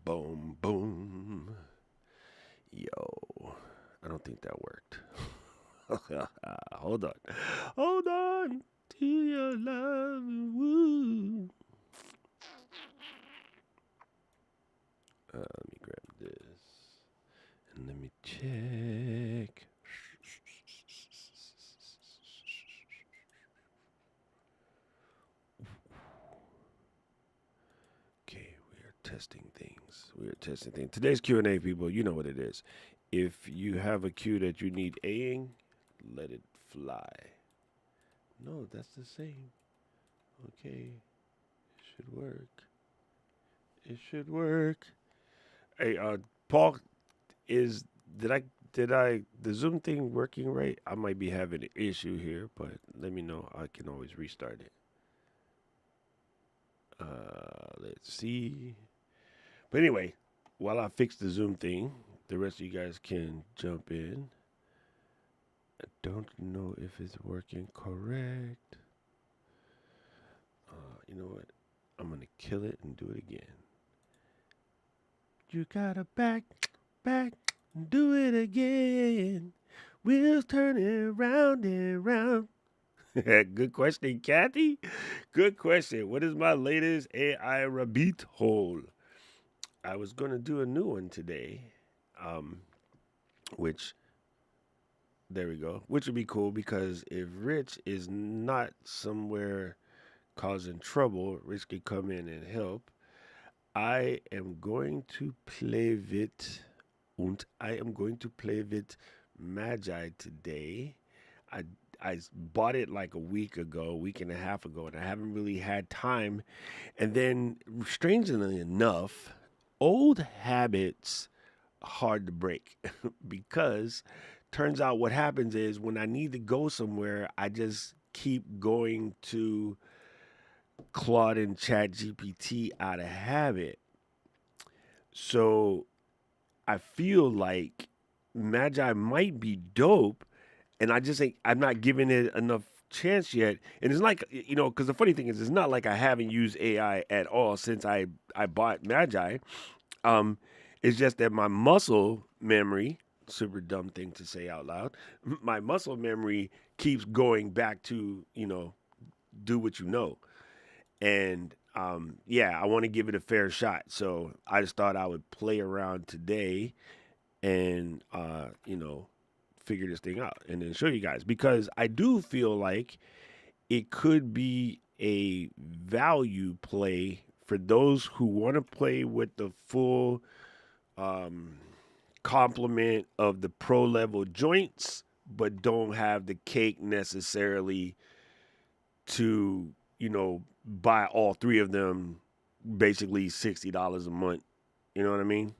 Boom, boom. Yo, I don't think that worked. Hold on. Hold on to your love. Woo. Let me grab this and let me check. Okay, we are testing things. We are testing things. Today's Q&A, people, you know what it is. If you have a cue that you need Aing, let it fly. No, that's the same. Okay, it should work. It should work. Hey, Paul, is did I the Zoom thing working right? I might be having an issue here, but let me know. I can always restart it. Let's see. But anyway, while I fix the Zoom thing, the rest of you guys can jump in. I don't know if it's working correct. You know what? I'm gonna kill it and do it again. You gotta back, do it again. Wheels turning round and round. Good question, Kathy. Good question. What is my latest AI rabbit hole? I was gonna do a new one today, um, which there we go. Which would be cool because if Rich is not somewhere causing trouble, Rich could come in and help. I am going to play with, and I am going to play with Magi today. I I bought it like a week ago, a week and a half ago, and I haven't really had time. And then, strangely enough, old habits hard to break because turns out what happens is when I need to go somewhere, I just keep going to Claude and Chat GPT out of habit. So I feel like Magi might be dope, and I just ain't, I'm not giving it enough chance yet. And it's like because the funny thing is, it's not like I haven't used AI at all since I bought Magi. Um, it's just that my muscle memory, super dumb thing to say out loud, my muscle memory keeps going back to do what you know. And yeah, I want to give it a fair shot. So I just thought I would play around today and figure this thing out and then show you guys because I do feel like it could be a value play for those who want to play with the full um, complement of the pro level joints, but don't have the cake necessarily to buy all three of them, basically $60 a month. You know what I mean?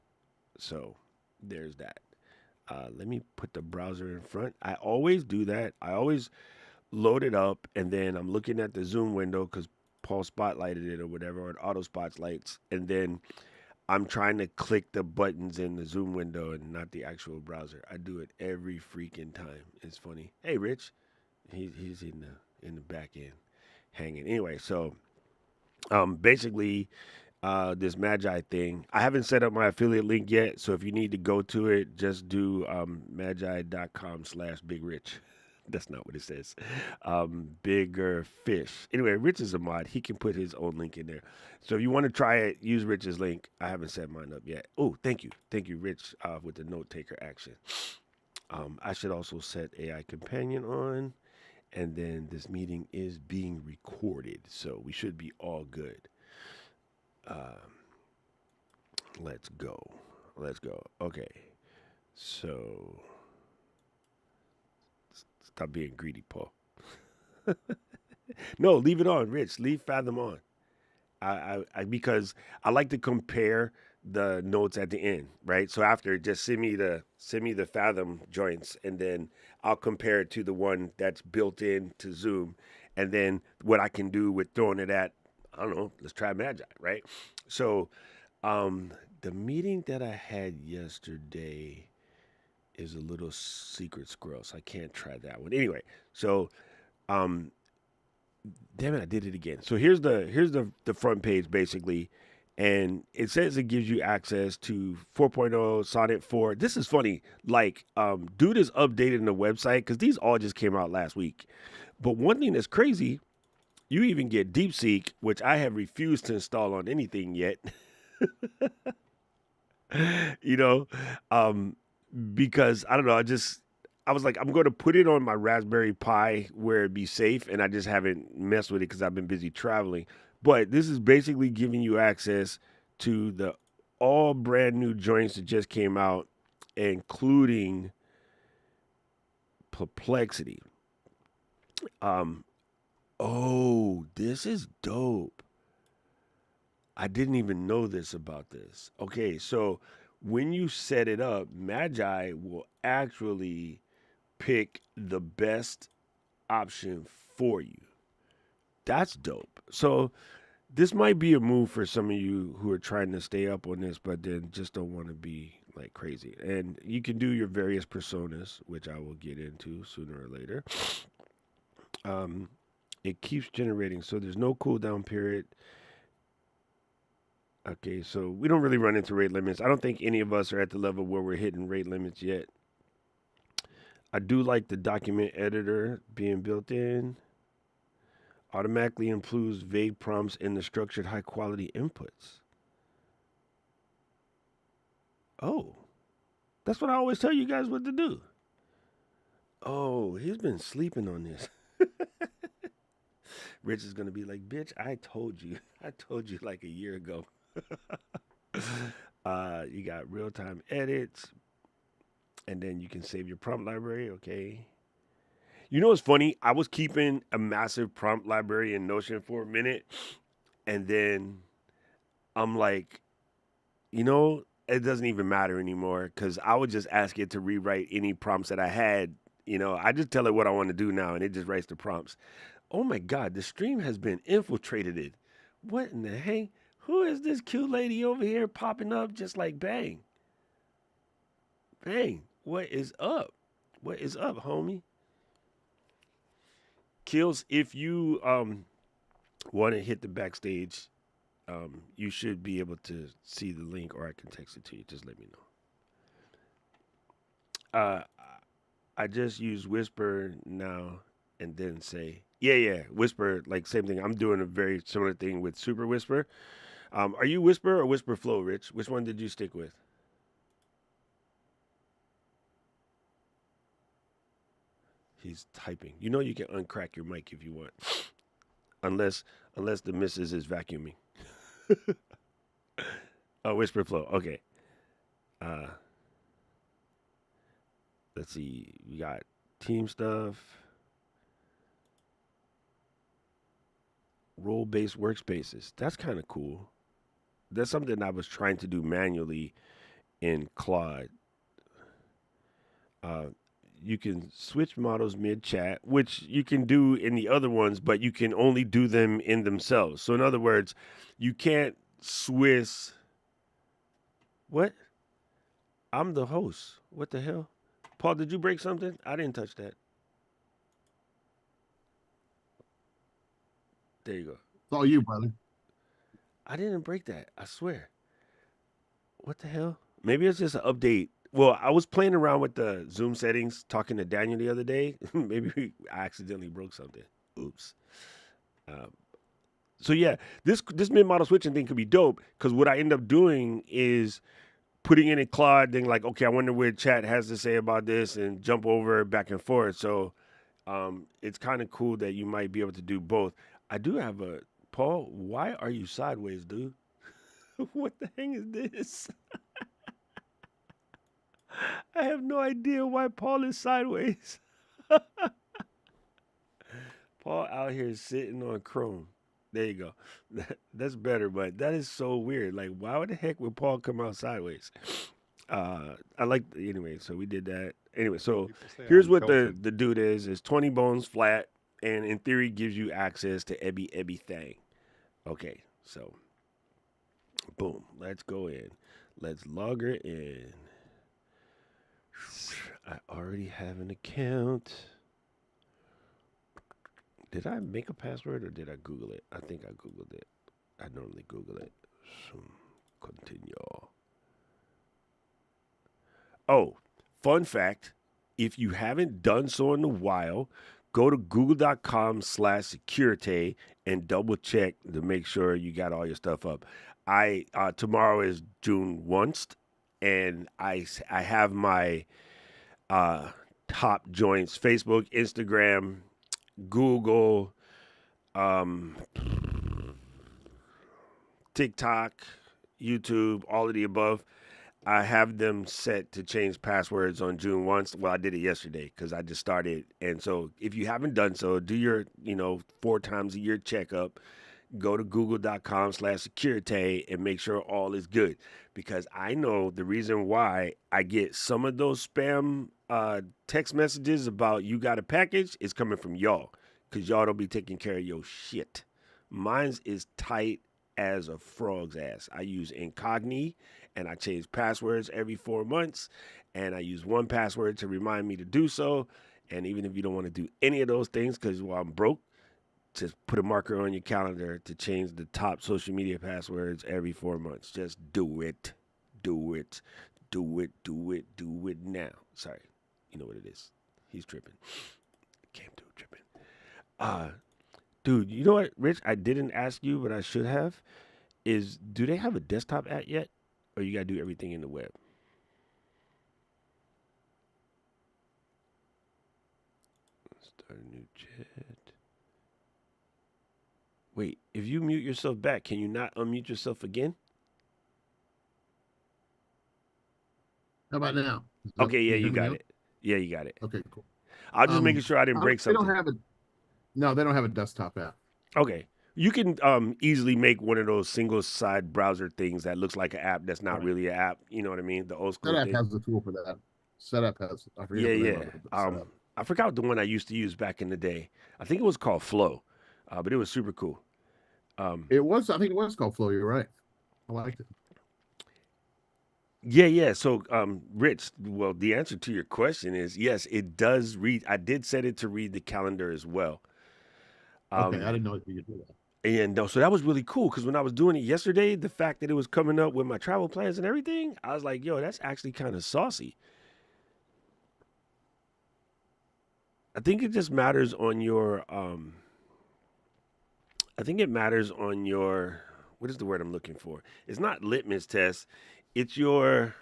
So there's that. Let me put the browser in front. I always do that. I always load it up, and then I'm looking at the Zoom window because Paul spotlighted it or whatever, or it auto spotlights, and then I'm trying to click the buttons in the Zoom window and not the actual browser. I do it every freaking time. It's funny. Hey, Rich, he's in the back end hanging. Anyway, so basically this Magi thing. I haven't set up my affiliate link yet, so if you need to go to it, just do magi.com/Big Rich. That's not what it says. Bigger fish. Anyway, Rich is a mod. He can put his own link in there. So if you want to try it, use Rich's link. I haven't set mine up yet. Oh, thank you. Thank you, Rich, with the note taker action. I should also set AI Companion on. And then this meeting is being recorded. So we should be all good. Um, let's go. Let's go. Okay. So stop being greedy, Paul. No, leave it on, Rich. Leave Fathom on. I because I like to compare the notes at the end, right? So after, just send me the Fathom joints, and then I'll compare it to the one that's built in to Zoom, and then what I can do with throwing it at, I don't know. Let's try Magi, right? So the meeting that I had yesterday is a little secret squirrel, so I can't try that one. Anyway, so um, damn it, I did it again. So here's the front page basically, and it says it gives you access to 4.0 Sonnet 4. This is funny. Like, dude is updating the website because these all just came out last week. But one thing that's crazy, you even get DeepSeek, which I have refused to install on anything yet. you know, um, because I don't know. I was like, I'm going to put it on my Raspberry Pi where it'd be safe, and I just haven't messed with it because I've been busy traveling. But this is basically giving you access to the all brand new joints that just came out, including Perplexity. Um, oh, this is dope. I didn't even know this about this. Okay, so when you set it up, Magi will actually pick the best option for you. That's dope. So this might be a move for some of you who are trying to stay up on this, but then just don't want to be like crazy. And you can do your various personas, which I will get into sooner or later. Um, it keeps generating, so there's no cooldown period. Okay, so we don't really run into rate limits. I don't think any of us are at the level where we're hitting rate limits yet. I do like the document editor being built in. Automatically includes vague prompts in the structured high quality inputs. Oh, that's what I always tell you guys what to do. Oh, he's been sleeping on this. Rich is going to be like, bitch, I told you. I told you like a year ago. You got real time edits, and then you can save your prompt library. Okay. You know what's funny? I was keeping a massive prompt library in Notion for a minute, and then I'm like, it doesn't even matter anymore because I would just ask it to rewrite any prompts that I had. I just tell it what I want to do now, and it just writes the prompts. Oh my God, the stream has been infiltrated. What in the heck? Who is this cute lady over here popping up just like bang? Bang. What is up? What is up, homie? Kills, if you want to hit the backstage, you should be able to see the link, or I can text it to you. Just let me know. I just use Whisper now and then say, yeah, Whisper, like same thing. I'm doing a very similar thing with Super Whisper. Are you Whisper or Whisper Flow, Rich? Which one did you stick with? He's typing. You can uncrack your mic if you want, unless the missus is vacuuming. Oh, Whisper Flow. Okay. Uh, let's see. We got team stuff, role-based workspaces. That's kind of cool. That's something I was trying to do manually in Claude. Uh, you can switch models mid-chat, which you can do in the other ones, but you can only do them in themselves. So in other words, you can't Swiss. What? I'm the host. What the hell? Paul, did you break something? I didn't touch that. There you go. It's all you, brother. I didn't break that. I swear. What the hell? Maybe it's just an update. Well, I was playing around with the Zoom settings, talking to Daniel the other day. Maybe I accidentally broke something. Oops. Um, so yeah, this mid model switching thing could be dope because what I end up doing is putting in a Claude thing like, okay, I wonder what chat has to say about this, and jump over back and forth. So it's kind of cool that you might be able to do both. I do have a Paul. Why are you sideways, dude? What the hell is this? I have no idea why Paul is sideways. Paul out here sitting on Chrome. There you go. That's better, but that is so weird. Like, why the heck would Paul come out sideways? I like anyway. So we did that anyway. So People say here's I'm what the tilted. the dude is 20 bones flat, and in theory gives you access to every thing. Okay, so boom, let's go in. Let's log her in. I already have an account. Did I make a password or did I Google it? I think I Googled it. I normally Google it. Continue. Oh, fun fact. If you haven't done so in a while, go to google.com/security and double check to make sure you got all your stuff up. I tomorrow is June 1st, and I have my uh, top joints: Facebook, Instagram, Google, um, TikTok, YouTube, all of the above. I have them set to change passwords on June 1st. Well, I did it yesterday because I just started. And so if you haven't done so, do your, 4 times a year checkup. Go to google.com/security and make sure all is good. Because I know the reason why I get some of those spam text messages about you got a package is coming from y'all. Because y'all don't be taking care of your shit. Mine's is tight as a frog's ass. I use Incogni and I change passwords every 4 months. And I use 1Password to remind me to do so. And even if you don't want to do any of those things because I'm broke, just put a marker on your calendar to change the top social media passwords every 4 months. Just do it. Do it. Do it. Do it. Do it now. Sorry. You know what it is. He's tripping. Came through tripping. Dude, you know what, Rich? I didn't ask you, but I should have. Do they have a desktop app yet? Or you got to do everything in the web? Start a new chat. Wait, if you mute yourself back, can you not unmute yourself again? How about now? Okay, yeah, you got it. Yeah, you got it. Okay, cool. I was just making sure I didn't break something. No, they don't have a desktop app. Okay. You can easily make one of those single side browser things that looks like an app that's not really an app. You know what I mean? The old school Setup thing. has the tool for that. Setup has. I forget Yeah, the name yeah. of it, but Setup. I forgot the one I used to use back in the day. I think it was called Flow, but it was super cool. It was. I think it was called Flow. You're right. I liked it. Yeah, yeah. So, Rich, well, the answer to your question is yes, it does read. I did set it to read the calendar as well. Okay, I didn't know if you could do that. And so that was really cool because when I was doing it yesterday, the fact that it was coming up with my travel plans and everything, I was like, yo, that's actually kind of saucy. I think it just matters on your, I think it matters on your, what is the word I'm looking for? It's not litmus test. It's your,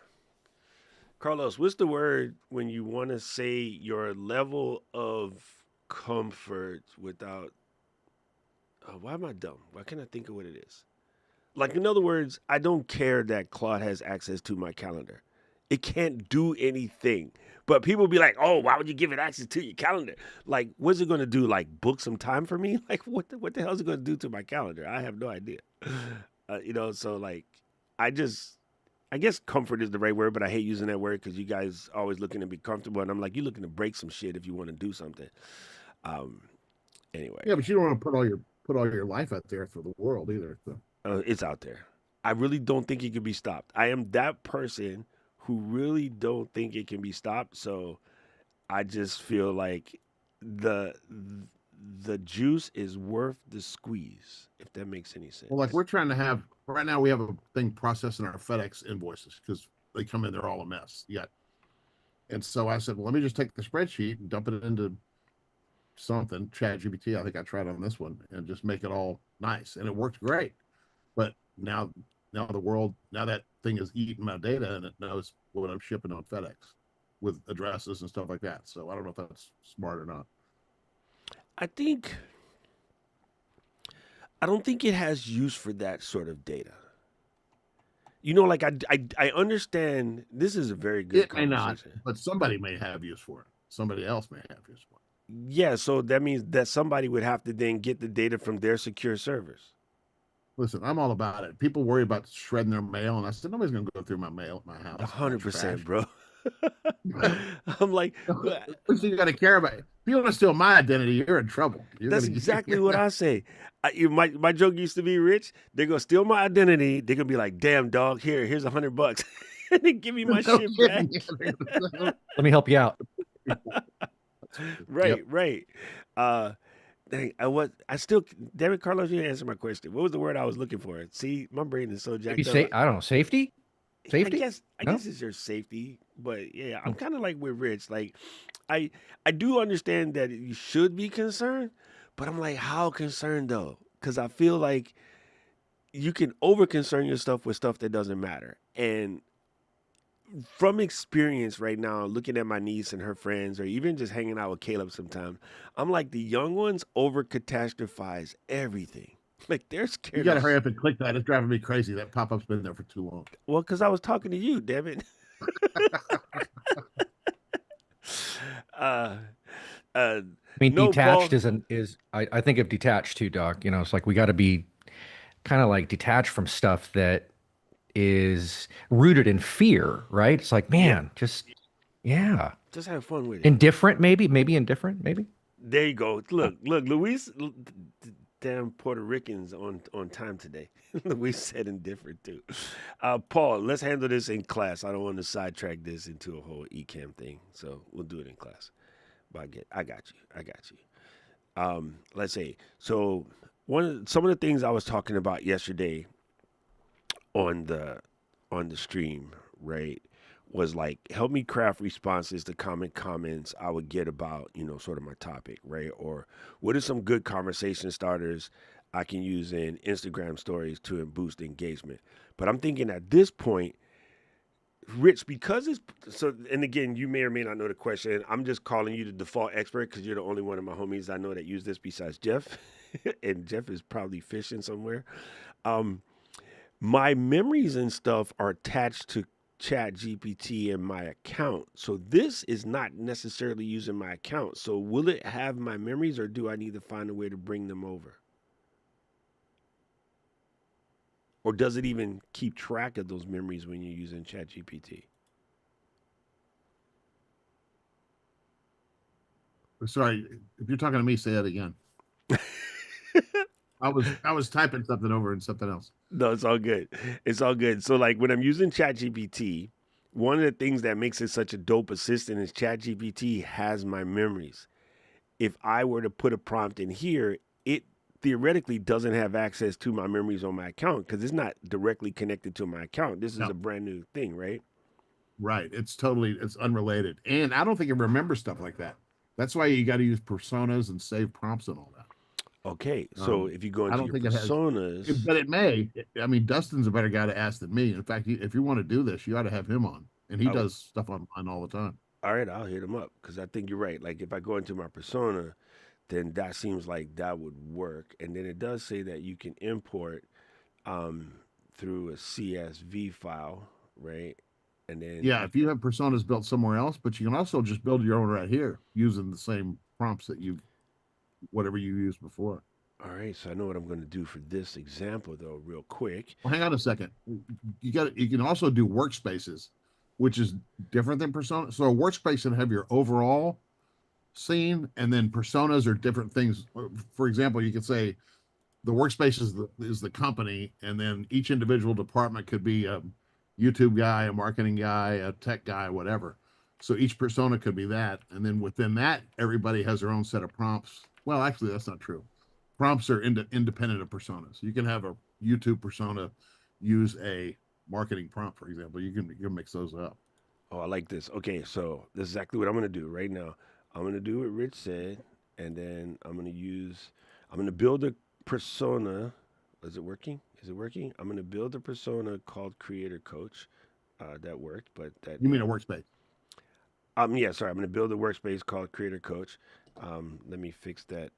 Carlos, what's the word when you want to say your level of comfort without, why am I dumb? Why can't I think of what it is? Like, in other words, I don't care that Claude has access to my calendar. It can't do anything. But people be like, oh, why would you give it access to your calendar? Like, what's it going to do? Like, book some time for me? Like, what the hell is it going to do to my calendar? I have no idea. So, like, I guess comfort is the right word, but I hate using that word because you guys always looking to be comfortable. And I'm like, you're looking to break some shit if you want to do something. Anyway. Yeah, but you don't want to put all your life out there for the world either. So. It's out there. I really don't think it can be stopped. I am that person who really don't think it can be stopped. So I just feel like the juice is worth the squeeze, if that makes any sense. Well, like we're trying to have right now, we have a thing processing our FedEx invoices because they come in, they're all a mess. And so I said, well, let me just take the spreadsheet and dump it into something, ChatGPT. I think I tried on this one and just make it all nice, and it worked great. But now that thing is eating my data and it knows what I'm shipping on FedEx with addresses and stuff like that. So I don't know if that's smart or not. I don't think it has use for that sort of data. Like I understand this is a very good conversation. May not, but somebody may have use for it. Somebody else may have use for it. Yeah, so that means that somebody would have to then get the data from their secure servers. Listen, I'm all about it. People worry about shredding their mail, and I said nobody's going to go through my mail at my house. 100%, bro. I'm like, what you got to care about? If you want to steal my identity, you're in trouble. That's exactly what I say. My joke used to be, Rich, they're going to steal my identity. They're going to be like, damn, dog, here's $100. And they give me my shit back. Let me help you out. Right. Dang, I still, David Carlos, you didn't answer my question. What was the word I was looking for? See, my brain is so Maybe jacked say up. I don't know, safety? I Safety? guess I No? guess it's your safety, but yeah, I'm Hmm. kind of like with Rich. Like, I I do understand that you should be concerned, but I'm like, how concerned though? Because I feel like you can over concern yourself with stuff that doesn't matter. And from experience right now, looking at my niece and her friends, or even just hanging out with Caleb sometimes, I'm like the young ones over catastrophize everything. Like they're You scared got of to hurry up and click that. It's driving me crazy. That pop up's been there for too long. well, because I was talking to you, damn it. uh, uh, I mean, no, detached Paul. is I think of detached too, Doc. You know, it's like we got to be kind of like detached from stuff that is rooted in fear, right? It's like, Yeah, man, just yeah. just have fun with it. Indifferent, maybe indifferent, maybe. There you go. Look, Luis. Damn Puerto Ricans on time today. Luis said indifferent too. Paul, let's handle this in class. I don't want to sidetrack this into a whole ecam thing, so we'll do it in class. But I got you. I got you. Let's say so. Some of the things I was talking about yesterday on the stream, right, was like help me craft responses to common comments I would get about, sort of my topic, right? Or what are some good conversation starters I can use in Instagram stories to boost engagement? But I'm thinking at this point, Rich, because it's so, and again, you may or may not know the question. I'm just calling you the default expert because you're the only one of my homies I know that use this besides Jeff, and Jeff is probably fishing somewhere. Um, my memories and stuff are attached to Chat GPT and my account. So this is not necessarily using my account. So will it have my memories or do I need to find a way to bring them over? Or does it even keep track of those memories when you're using Chat GPT? Sorry, if you're talking to me, say that again. I was typing something over and something else. No, it's all good. It's all good. So like when I'm using ChatGPT, one of the things that makes it such a dope assistant is ChatGPT has my memories. If I were to put a prompt in here, it theoretically doesn't have access to my memories on my account because it's not directly connected to my account. This is No, a brand new thing, right? right. It's unrelated, and I don't think it remembers stuff like that. That's why you got to use personas and save prompts and all that. Okay, so if you go I into don't your think it has, personas, but it may. I mean, Dustin's a better guy to ask than me. In fact, if you want to do this, you ought to have him on, and he oh, does stuff online all the time. all right, I'll hit them up because I think you're right. Like if I go into my persona, then that seems like that would work. And then it does say that you can import um, through a CSV file, right? And then Yeah, you if you have personas built somewhere else, but you can also just build your own right here using the same prompts that you whatever you used before. all right, so I know what I'm going to do for this example though, real quick. Well, hang on a second. You can also do workspaces, which is different than persona. So a workspace can have your overall scene, and then personas are different things. For example, you could say the workspace is the company, and then each individual department could be a YouTube guy, a marketing guy, a tech guy, whatever. So each persona could be that, and then within that, everybody has their own set of prompts. Well, actually, that's not true. Prompts are independent of personas. You can have a YouTube persona use a marketing prompt, for example. You can mix those up. Oh, I like this. Okay, so this is exactly what I'm going to do right now. I'm going to do what Rich said, and then I'm going to build a persona. Is it working? Is it working? I'm going to build a persona called Creator Coach. That worked, but that You mean a workspace? yeah, sorry. I'm going to build a workspace called Creator Coach. Let me fix that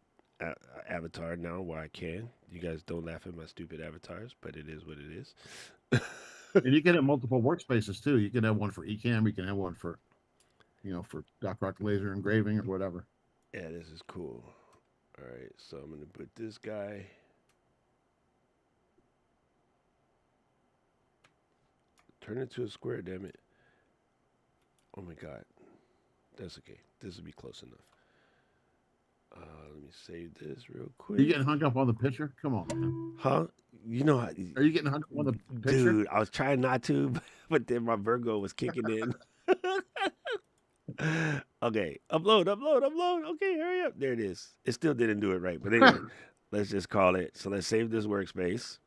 avatar now while I can. You guys don't laugh at my stupid avatars, but it is what it is. And you can have multiple workspaces too. You can have one for Ecamm. You can have one for Doc Rock laser engraving or whatever. Yeah, this is cool. All right, so I'm going to put this guy. Turn it to a square, damn it. Oh my god. That's okay. This will be close enough. Let me save this real Are you quick. getting hung up on the picture? Come on, man. Huh? You know how, Are you getting hung up on the picture? dude, I was trying not to, but then my Virgo was kicking in. Okay, upload. Okay, hurry up. There it is. It still didn't do it right, but anyway, let's just call it. So let's save this workspace,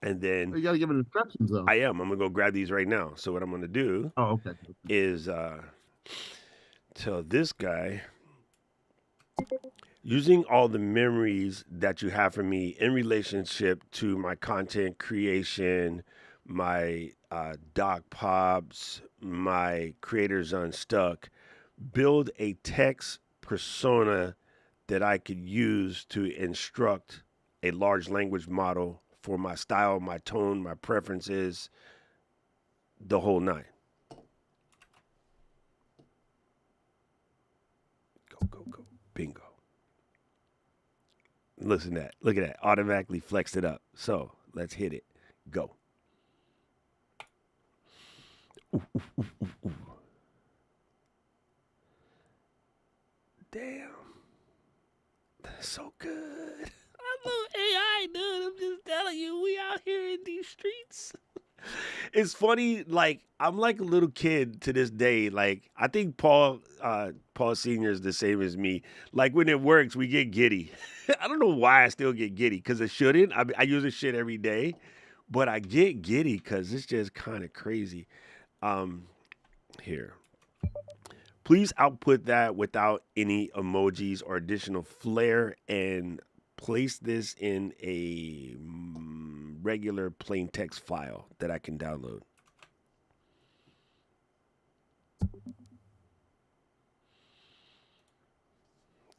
and then You got to give it instructions though. I'm gonna go grab these right now. So what I'm gonna do Oh, okay. is tell this guy, using all the memories that you have for me in relationship to my content creation, my doc pops, my creators unstuck, build a text persona that I could use to instruct a large language model for my style, my tone, my preferences, the whole nine. Go. Bingo. Listen to that. Look at that. Automatically flexed it up. So let's hit it. Go. Ooh. Damn. That's so good. I love AI, dude. I'm just telling you, we out here in these streets. It's funny, like I'm like a little kid to this day. Like I think Paul Senior is the same as me. Like when it works, we get giddy. I don't know why I still get giddy because it shouldn't. I use this shit every day, but I get giddy because it's just kind of crazy. Here, please output that without any emojis or additional flair and place this in a regular plain text file that I can download.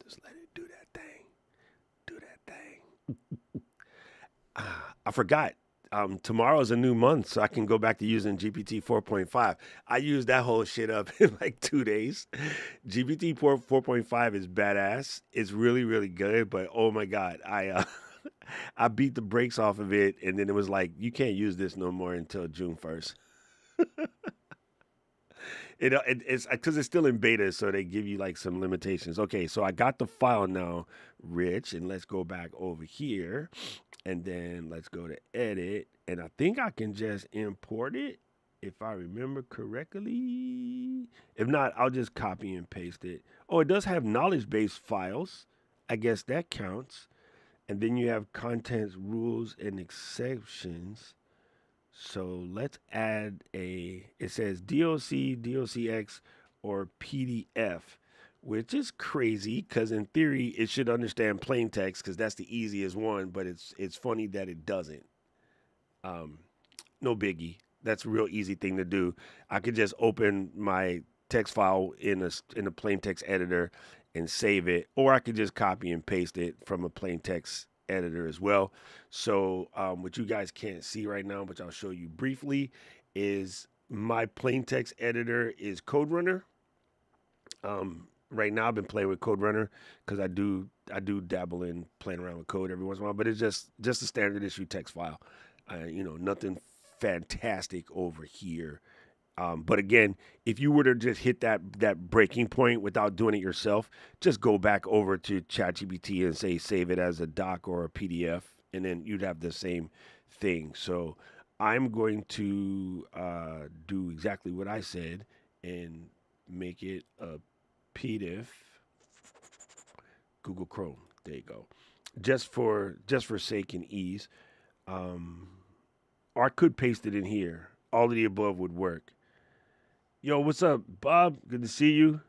Just let it do that thing. Do that thing. I forgot. Tomorrow's a new month, so I can go back to using GPT 4.5. I used that whole shit up in like 2 days. GPT 4.5 is badass. It's really, really good, but oh my God, I beat the brakes off of it, and then it was like, you can't use this no more until June 1st. It's because it's still in beta, so they give you like some limitations. Okay, so I got the file now, Rich, and let's go back over here, and then let's go to edit, and I think I can just import it if I remember correctly. If not, I'll just copy and paste it. Oh, it does have knowledge-based files. I guess that counts. And then you have contents, rules, and exceptions. So let's add it says DOC, DOCX, or PDF, which is crazy because in theory it should understand plain text because that's the easiest one, but it's funny that it doesn't. No biggie. That's a real easy thing to do. I could just open my text file in a plain text editor and save it, or I could just copy and paste it from a plain text editor as well. So what you guys can't see right now, which I'll show you briefly, is my plain text editor is CodeRunner. Right now I've been playing with CodeRunner because I do dabble in playing around with code every once in a while, but it's just a standard issue text file. Nothing fantastic over here. But again, if you were to just hit that breaking point without doing it yourself, just go back over to ChatGPT and say save it as a doc or a PDF, and then you'd have the same thing. So I'm going to do exactly what I said and make it a PDF. Google Chrome. There you go. Just for sake and ease. Or I could paste it in here. All of the above would work. Yo, what's up, Bob? Good to see you.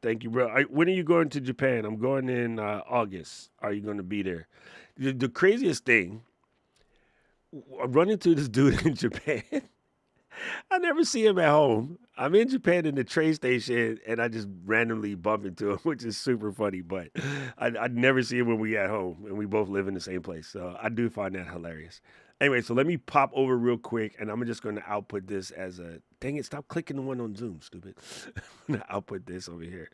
Thank you, bro. When are you going to Japan? I'm going in August. Are you going to be there? The craziest thing, I run into this dude in Japan. I never see him at home. I'm in Japan in the train station, and I just randomly bump into him, which is super funny. But I never see him when we at home, and we both live in the same place. So I do find that hilarious. Anyway, so let me pop over real quick, and I'm just going to output this as a... Dang it, stop clicking the one on Zoom, stupid. I'm going to output this over here.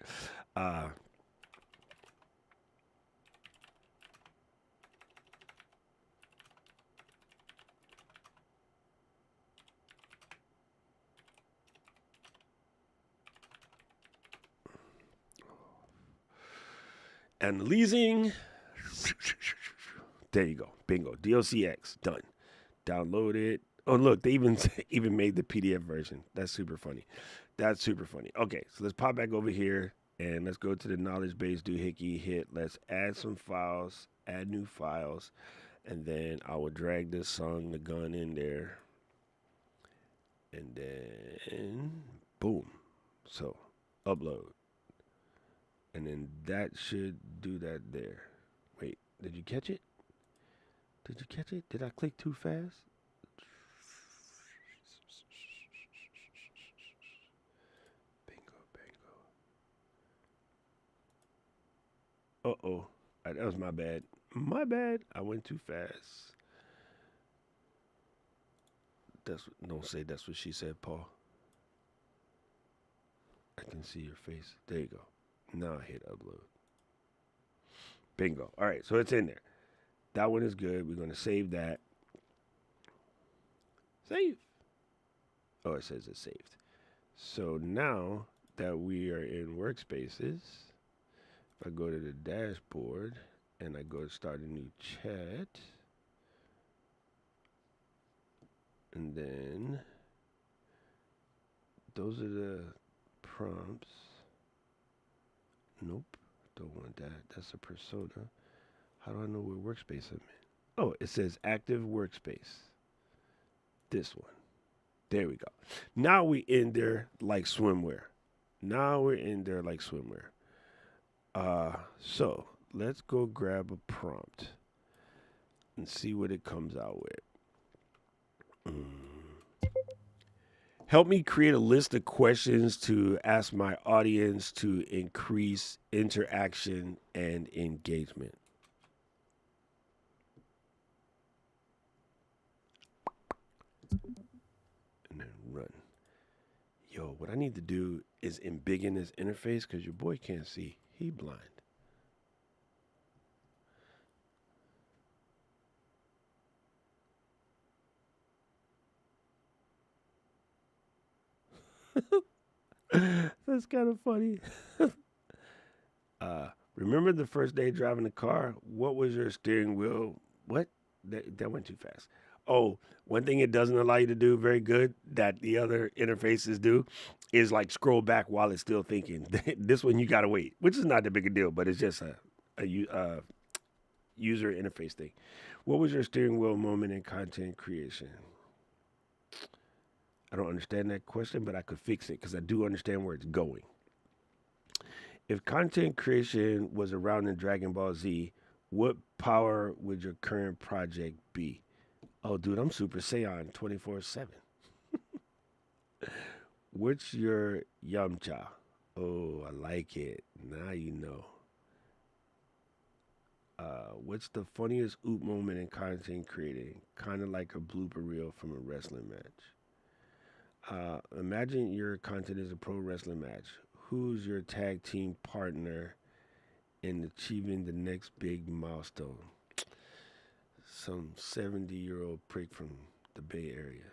And leasing. There you go. Bingo. DOCX. Done. Download it. Oh, look, they even even made the PDF version. That's super funny. That's super funny. Okay, so let's pop back over here and let's go to the knowledge base doohickey hit. Let's add some files, add new files, and then I will drag this song, the gun in there, and then boom. So upload, and then that should do that there. Wait, did you catch it? Did you catch it? Did I click too fast? Bingo, bingo. Uh-oh. That was my bad. My bad. I went too fast. Don't say that's what she said, Paul. I can see your face. There you go. Now I hit upload. Bingo. All right, so it's in there. That one is good. We're going to save that. Save. Oh, it says it's saved. So now that we are in workspaces, if I go to the dashboard and I go to start a new chat, and then those are the prompts. Nope, don't want that. That's a persona. How do I know what workspace I'm in? Oh, it says active workspace. This one. There we go. Now we in there like swimwear. So let's go grab a prompt and see what it comes out with. Help me create a list of questions to ask my audience to increase interaction and engagement. And then run. Yo, what I need to do is embiggen this interface because your boy can't see. He blind. That's kind of funny. Remember the first day driving the car? What was your steering wheel? What? That went too fast. Oh, one thing it doesn't allow you to do very good that the other interfaces do is like scroll back while it's still thinking. This one you gotta wait, which is not that big a deal, but it's just a user interface thing. What was your steering wheel moment in content creation? I don't understand that question, but I could fix it because I do understand where it's going. If content creation was around in Dragon Ball Z, what power would your current project be? Oh, dude, I'm Super Saiyan 24/7. What's your Yamcha? Oh, I like it. Now you know. What's the funniest oop moment in content creating? Kind of like a blooper reel from a wrestling match. Imagine your content is a pro wrestling match. Who's your tag team partner in achieving the next big milestone? Some 70-year-old prick from the Bay Area.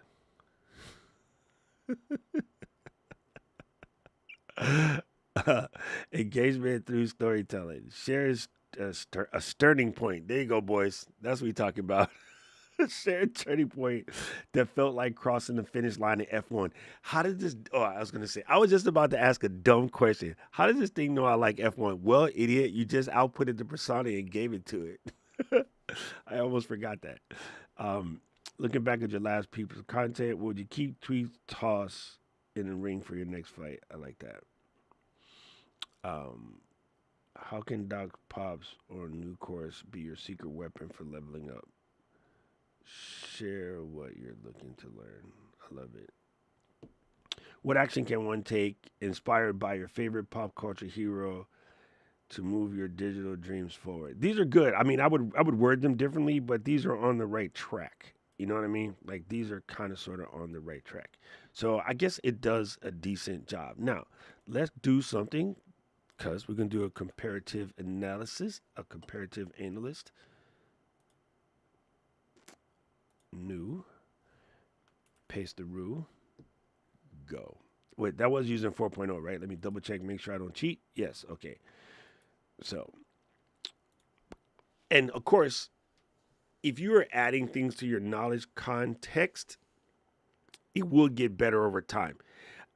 Engagement through storytelling. Share a starting point. There you go, boys. That's what we talking about. Share a turning point that felt like crossing the finish line in F1. How did this? Oh, I was gonna say. I was just about to ask a dumb question. How does this thing know I like F1? Well, idiot, you just outputted the persona and gave it to it. I almost forgot that. Looking back at your last piece of content, would you keep tweet toss in the ring for your next fight? I like that. How can Doc Pops or New Course be your secret weapon for leveling up? Share what you're looking to learn. I love it. What action can one take inspired by your favorite pop culture hero to move your digital dreams forward? These are good. I mean, I would word them differently, but these are on the right track. You know what I mean? Like these are kind of sort of on the right track. So I guess it does a decent job. Now, let's do something because we're going to do a comparative analysis, a comparative analyst. New. Paste the rule. Go. Wait, that was using 4.0, right? Let me double check, make sure I don't cheat. Yes, okay. So, and of course, if you are adding things to your knowledge context, it will get better over time.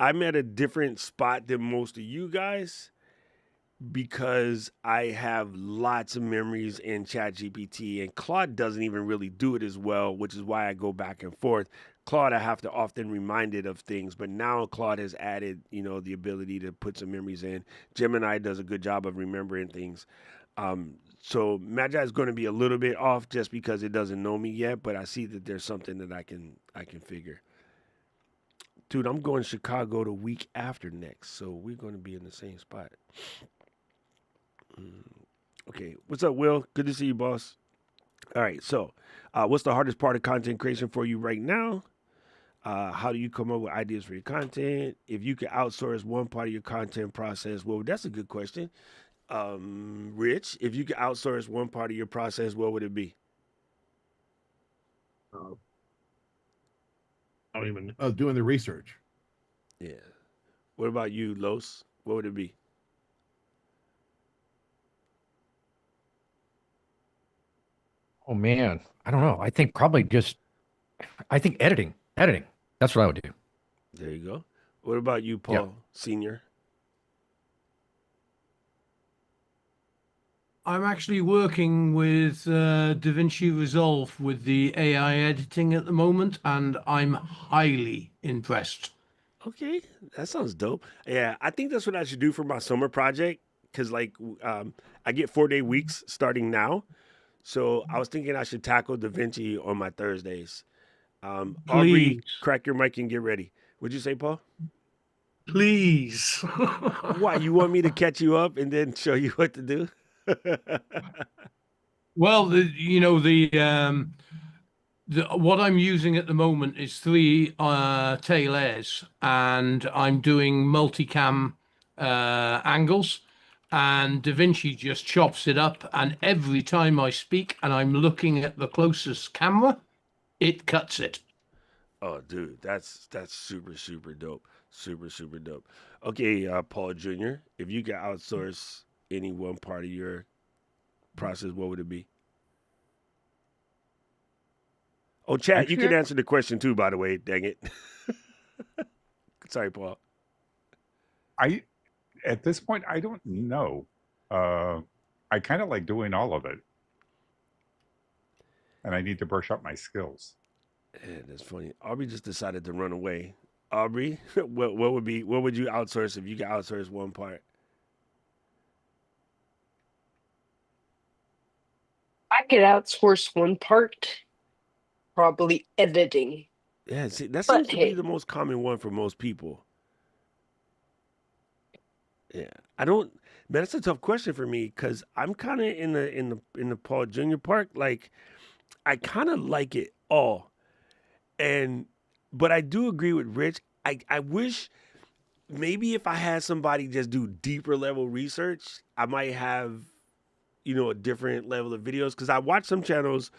I'm at a different spot than most of you guys because I have lots of memories in ChatGPT, and Claude doesn't even really do it as well, which is why I go back and forth. Claude, I have to often remind it of things, but now Claude has added, the ability to put some memories in. Gemini does a good job of remembering things. So Magi is going to be a little bit off just because it doesn't know me yet, but I see that there's something that I can figure. Dude, I'm going to Chicago the week after next, so we're going to be in the same spot. Okay, what's up, Will? Good to see you, boss. All right, so what's the hardest part of content creation for you right now? How do you come up with ideas for your content? If you could outsource one part of your content process, well, that's a good question. Rich, if you could outsource one part of your process, what would it be? Uh, I don't even doing the research. Yeah. What about you, Los? What would it be? Oh man, I don't know. I think probably just I think editing. Editing. That's what I would do. There you go. What about you, Yeah. Paul Senior? I'm actually working with DaVinci Resolve with the AI editing at the moment, and I'm highly impressed. Okay, that sounds dope. Yeah, I think that's what I should do for my summer project because, I get 4-day weeks starting now. So I was thinking I should tackle Da Vinci on my Thursdays. Aubrey, Please, crack your mic and get ready. What'd you say, Paul? please. Why, you want me to catch you up and then show you what to do? Well, what I'm using at the moment is three tail airs, and I'm doing multicam angles. And DaVinci just chops it up, and every time I speak and I'm looking at the closest camera, it cuts it. Oh, dude, that's super super dope, super super dope. Okay, Paul Jr., if you could outsource any one part of your process, what would it be? Oh, chat, you Actually, can answer the question too. By the way, dang it. Sorry, Paul. I at this point I don't know. Uh, I kind of like doing all of it, and I need to brush up my skills. Yeah, that's funny. Aubrey just decided to run away. Aubrey, what would you outsource if you could outsource one part? I could outsource one part, probably editing. Yeah, see, that seems But to be hey, the most common one for most people. Yeah, I don't. Man, that's a tough question for me because I'm kind of in the Paul Junior Park. Like, I kind of like it all, and but I do agree with Rich. I wish maybe if I had somebody just do deeper level research, I might have a different level of videos because I watch some channels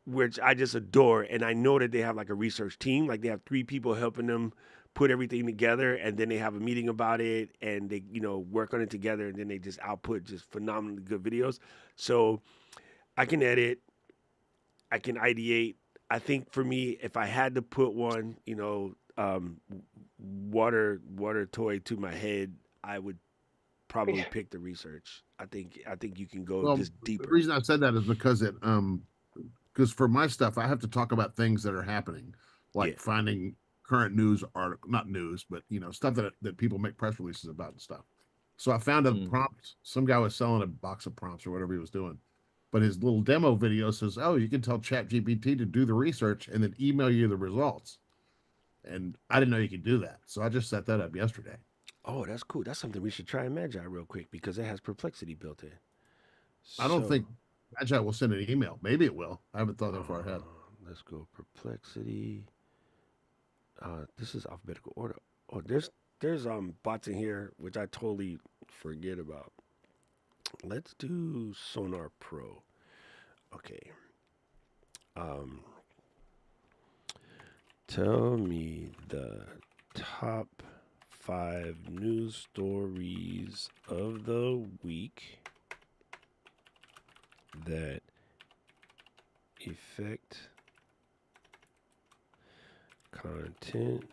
which I just adore, and I know that they have like a research team, like they have 3 people helping them put everything together, and then they have a meeting about it, and they work on it together, and then they just output just phenomenally good videos. So I can edit, I can ideate. I think for me, if I had to put one, water toy to my head, I would probably pick the research. I think you can go Well, just the deeper. reason I said that is because for my stuff, I have to talk about things that are happening, Yeah. like finding current news article, not news, but stuff that people make press releases about and stuff. So I found a prompt. Some guy was selling a box of prompts or whatever he was doing, but his little demo video says, "Oh, you can tell ChatGPT to do the research and then email you the results." And I didn't know you could do that, so I just set that up yesterday. Oh, that's cool. That's something we should try in Magi real quick because it has perplexity built in. I don't So, think Agile will send an email. Maybe it will. I haven't thought that far ahead. let's go perplexity. This is alphabetical order. Oh, there's bots in here which I totally forget about. Let's do Sonar Pro. Okay. Um, tell me the top 5 news stories of the week that affect content.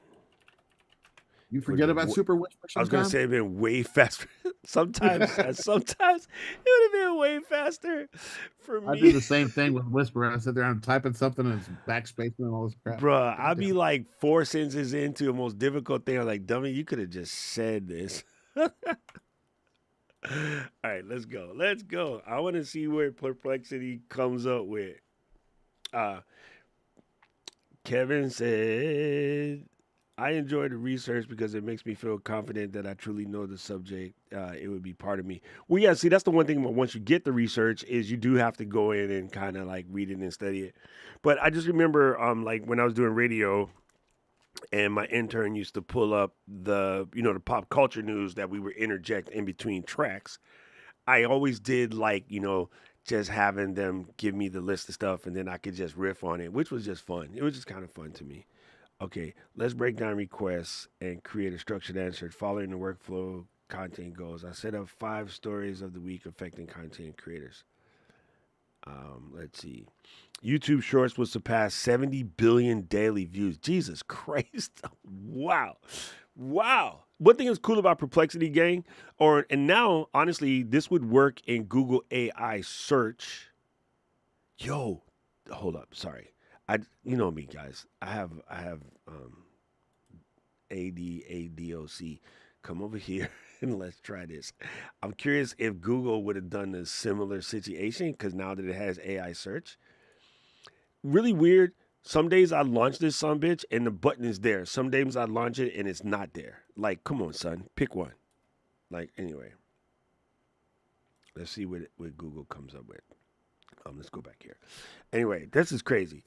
You forget about Super Whisper I was sometimes? gonna say it'd been way faster. sometimes it would have been way faster for me. I do the same thing with Whisper. I sit there and I'm typing something and it's backspacing and all this crap. Bruh, I'd Goddamn. be like 4 sentences into the most difficult thing. I'm like, dummy, you could have just said this. All right, let's go. Let's go. I want to see where Perplexity comes up with. Kevin said, I enjoy the research because it makes me feel confident that I truly know the subject. It would be part of me. Well, yeah, see, that's the one thing about once you get the research is you do have to go in and kind of like read it and study it. But I just remember like when I was doing radio and my intern used to pull up the pop culture news that we were interject in between tracks. I always did like, just having them give me the list of stuff and then I could just riff on it, which was just fun. It was just kind of fun to me. Okay, let's break down requests and create a structured answer following the workflow content goals. I set up 5 stories of the week affecting content creators. Let's see. YouTube Shorts will surpass 70 billion daily views. Jesus Christ. Wow. Wow. One thing that's cool about Perplexity, gang, and now, honestly, this would work in Google AI search. Yo, hold up. Sorry. You know me, guys. I have ADOC. Come over here and let's try this. I'm curious if Google would have done a similar situation because now that it has AI search. Really weird. Some days I launch this sumbitch and the button is there. Some days I launch it and it's not there. Like, come on, son. Pick one. Like, anyway. Let's see what Google comes up with. Let's go back here. Anyway, this is crazy.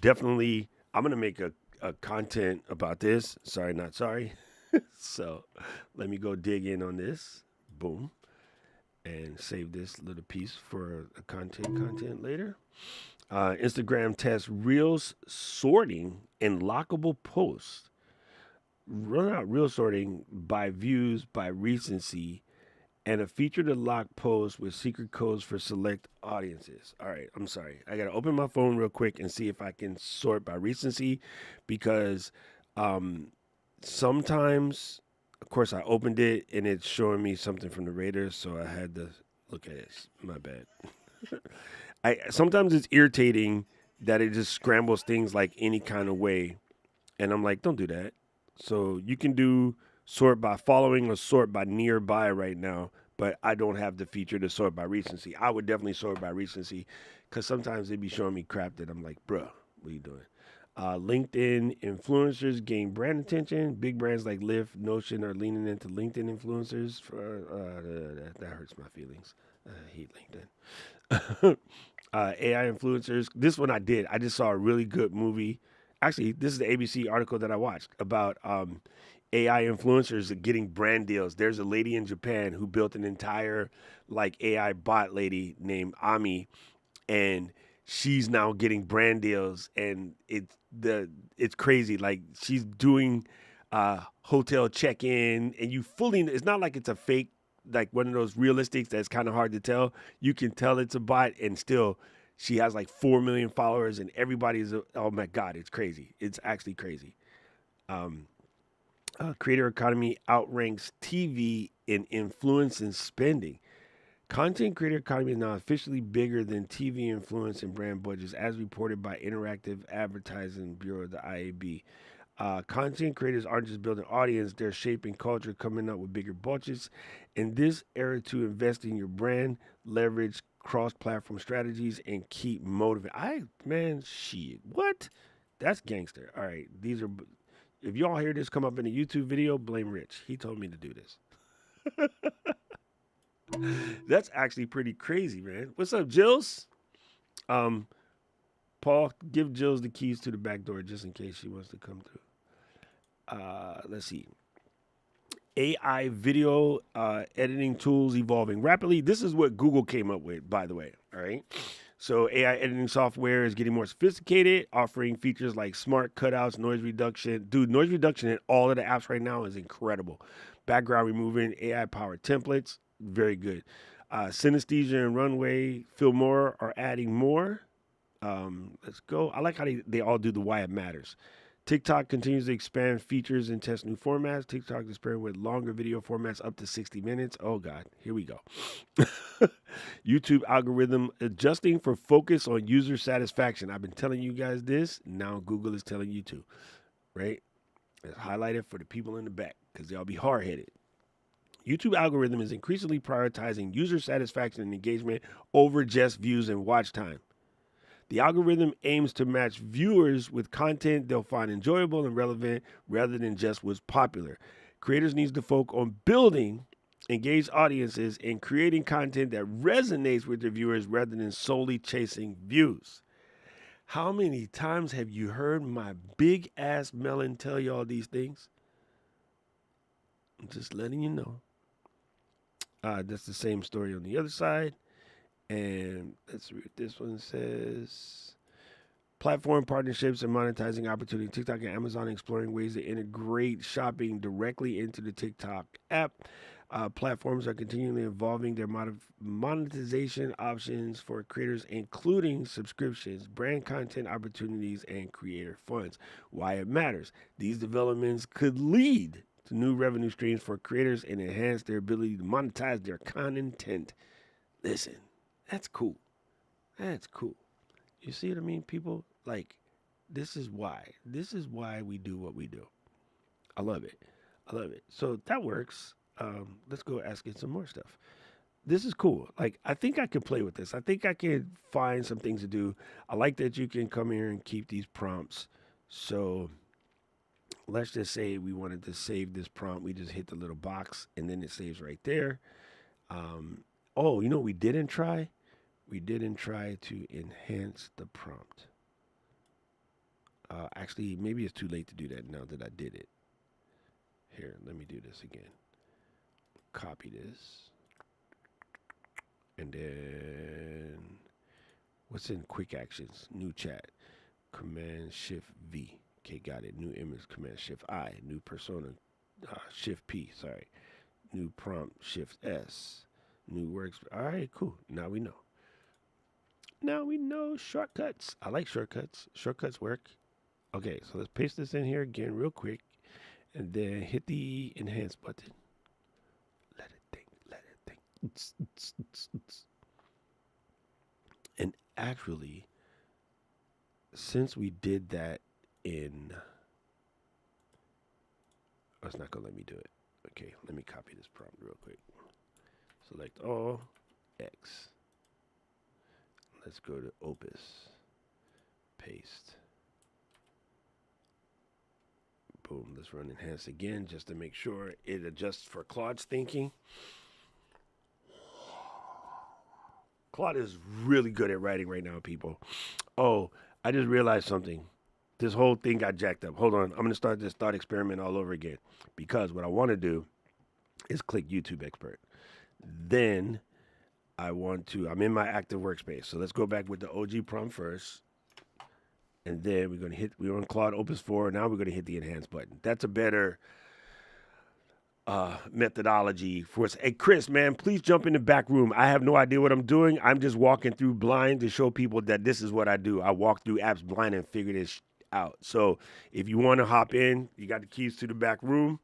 Definitely, I'm going to make a content about this. Sorry, not sorry. So let me go dig in on this. Boom. And save this little piece for a content later. Instagram tests Reels sorting in lockable posts. Run out Reel sorting by views by recency and a feature to lock posts with secret codes for select audiences. All right, I'm sorry. I got to open my phone real quick and see if I can sort by recency because sometimes, of course, I opened it and it's showing me something from the Raiders, so I had to look at it. My bad. Sometimes it's irritating that it just scrambles things like any kind of way, and I'm like, don't do that. So you can do sort by following or sort by nearby right now, but I don't have the feature to sort by recency. I would definitely sort by recency because sometimes they'd be showing me crap that I'm like, bruh, what are you doing? LinkedIn influencers gain brand attention. Big brands like Lyft, Notion are leaning into LinkedIn influencers. That hurts my feelings. I hate LinkedIn. AI influencers. This one I did. I just saw a really good movie. Actually, this is the ABC article that I watched about AI influencers getting brand deals. There's a lady in Japan who built an entire like AI bot lady named Ami, and she's now getting brand deals, and it's crazy. Like she's doing hotel check-in, and it's not like it's a fake, like one of those realistics that's kind of hard to tell. You can tell it's a bot, and still she has like 4 million followers, and everybody's, oh my God, it's crazy. It's actually crazy. Creator economy outranks TV in influence and spending. Content creator economy is now officially bigger than TV influence and brand budgets, as reported by Interactive Advertising Bureau, the IAB. Content creators aren't just building audience, they're shaping culture, coming up with bigger budgets. In this era to invest in your brand, leverage cross-platform strategies, and keep motivated. Shit. What? That's gangster. All right. If y'all hear this come up in a YouTube video, blame Rich. He told me to do this. That's actually pretty crazy, man. What's up, Jills? Paul, give Jills the keys to the back door just in case she wants to come through. Let's see. AI video editing tools evolving rapidly. This is what Google came up with, by the way. All right. So AI editing software is getting more sophisticated, offering features like smart cutouts, noise reduction. Dude, noise reduction in all of the apps right now is incredible. Background removing, AI-powered templates, very good. Synesthesia and Runway Filmora are adding more. Let's go. I like how they all do the why it matters. TikTok continues to expand features and test new formats. TikTok is pairing with longer video formats up to 60 minutes. Oh, God. Here we go. YouTube algorithm adjusting for focus on user satisfaction. I've been telling you guys this. Now Google is telling you to, right? It's highlighted for the people in the back because they'll be hard-headed. YouTube algorithm is increasingly prioritizing user satisfaction and engagement over just views and watch time. The algorithm aims to match viewers with content they'll find enjoyable and relevant rather than just what's popular. Creators need to focus on building engaged audiences and creating content that resonates with their viewers rather than solely chasing views. How many times have you heard my big ass melon tell y'all these things? I'm just letting you know. That's the same story on the other side. And let's read what this one says. Platform partnerships and monetizing opportunity. TikTok and Amazon exploring ways to integrate shopping directly into the TikTok app. Platforms are continually evolving their monetization options for creators, including subscriptions, brand content opportunities, and creator funds. Why it matters. These developments could lead to new revenue streams for creators and enhance their ability to monetize their content. Listen, that's cool. That's cool. You see what I mean, people? Like, this is why. This is why we do what we do. I love it. I love it. So that works. Let's go ask it some more stuff. This is cool. Like, I think I could play with this. I think I could find some things to do. I like that you can come here and keep these prompts. So let's just say we wanted to save this prompt. We just hit the little box and then it saves right there. Oh, you know what we didn't try? We didn't try to enhance the prompt. Actually, maybe it's too late to do that now that I did it. Here, let me do this again. Copy this. And then, what's in quick actions? New chat. Command Shift V. Okay, got it. New image. Command Shift I. New persona. Shift P. Sorry. New prompt. Shift S. New works. All right, cool. Now we know. Now we know shortcuts. I like shortcuts. Shortcuts work. Okay, so let's paste this in here again real quick. And then hit the enhance button. Let it think. Let it think. And actually, since we did that in... Oh, it's not going to let me do it. Okay, let me copy this prompt real quick. Select all. X. Let's go to Opus. Paste. Boom. Let's run enhance again just to make sure it adjusts for Claude's thinking. Claude is really good at writing right now, people. Oh, I just realized something. This whole thing got jacked up. Hold on. I'm going to start this thought experiment all over again. Because what I want to do is click YouTube Expert. Then I'm in my active workspace. So let's go back with the OG prompt first. And then we're on Claude Opus 4. Now we're going to hit the enhance button. That's a better methodology for us. Hey, Chris, man, please jump in the back room. I have no idea what I'm doing. I'm just walking through blind to show people that this is what I do. I walk through apps blind and figure this out. So if you want to hop in, you got the keys to the back room.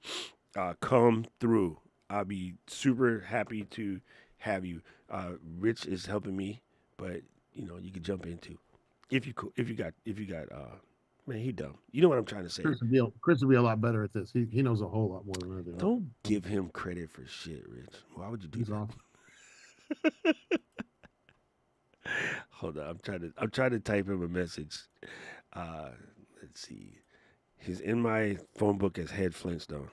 Come through. I'll be super happy to have you. Rich is helping me, but you know, you can jump in too. If you got man, he dumb. You know what I'm trying to say. Chris would be a lot better at this. He knows a whole lot more than I do. Don't give him credit for shit, Rich. Why would you do He's that? awesome. Hold on, I'm trying to type him a message. Let's see. He's in my phone book as Head Flintstone.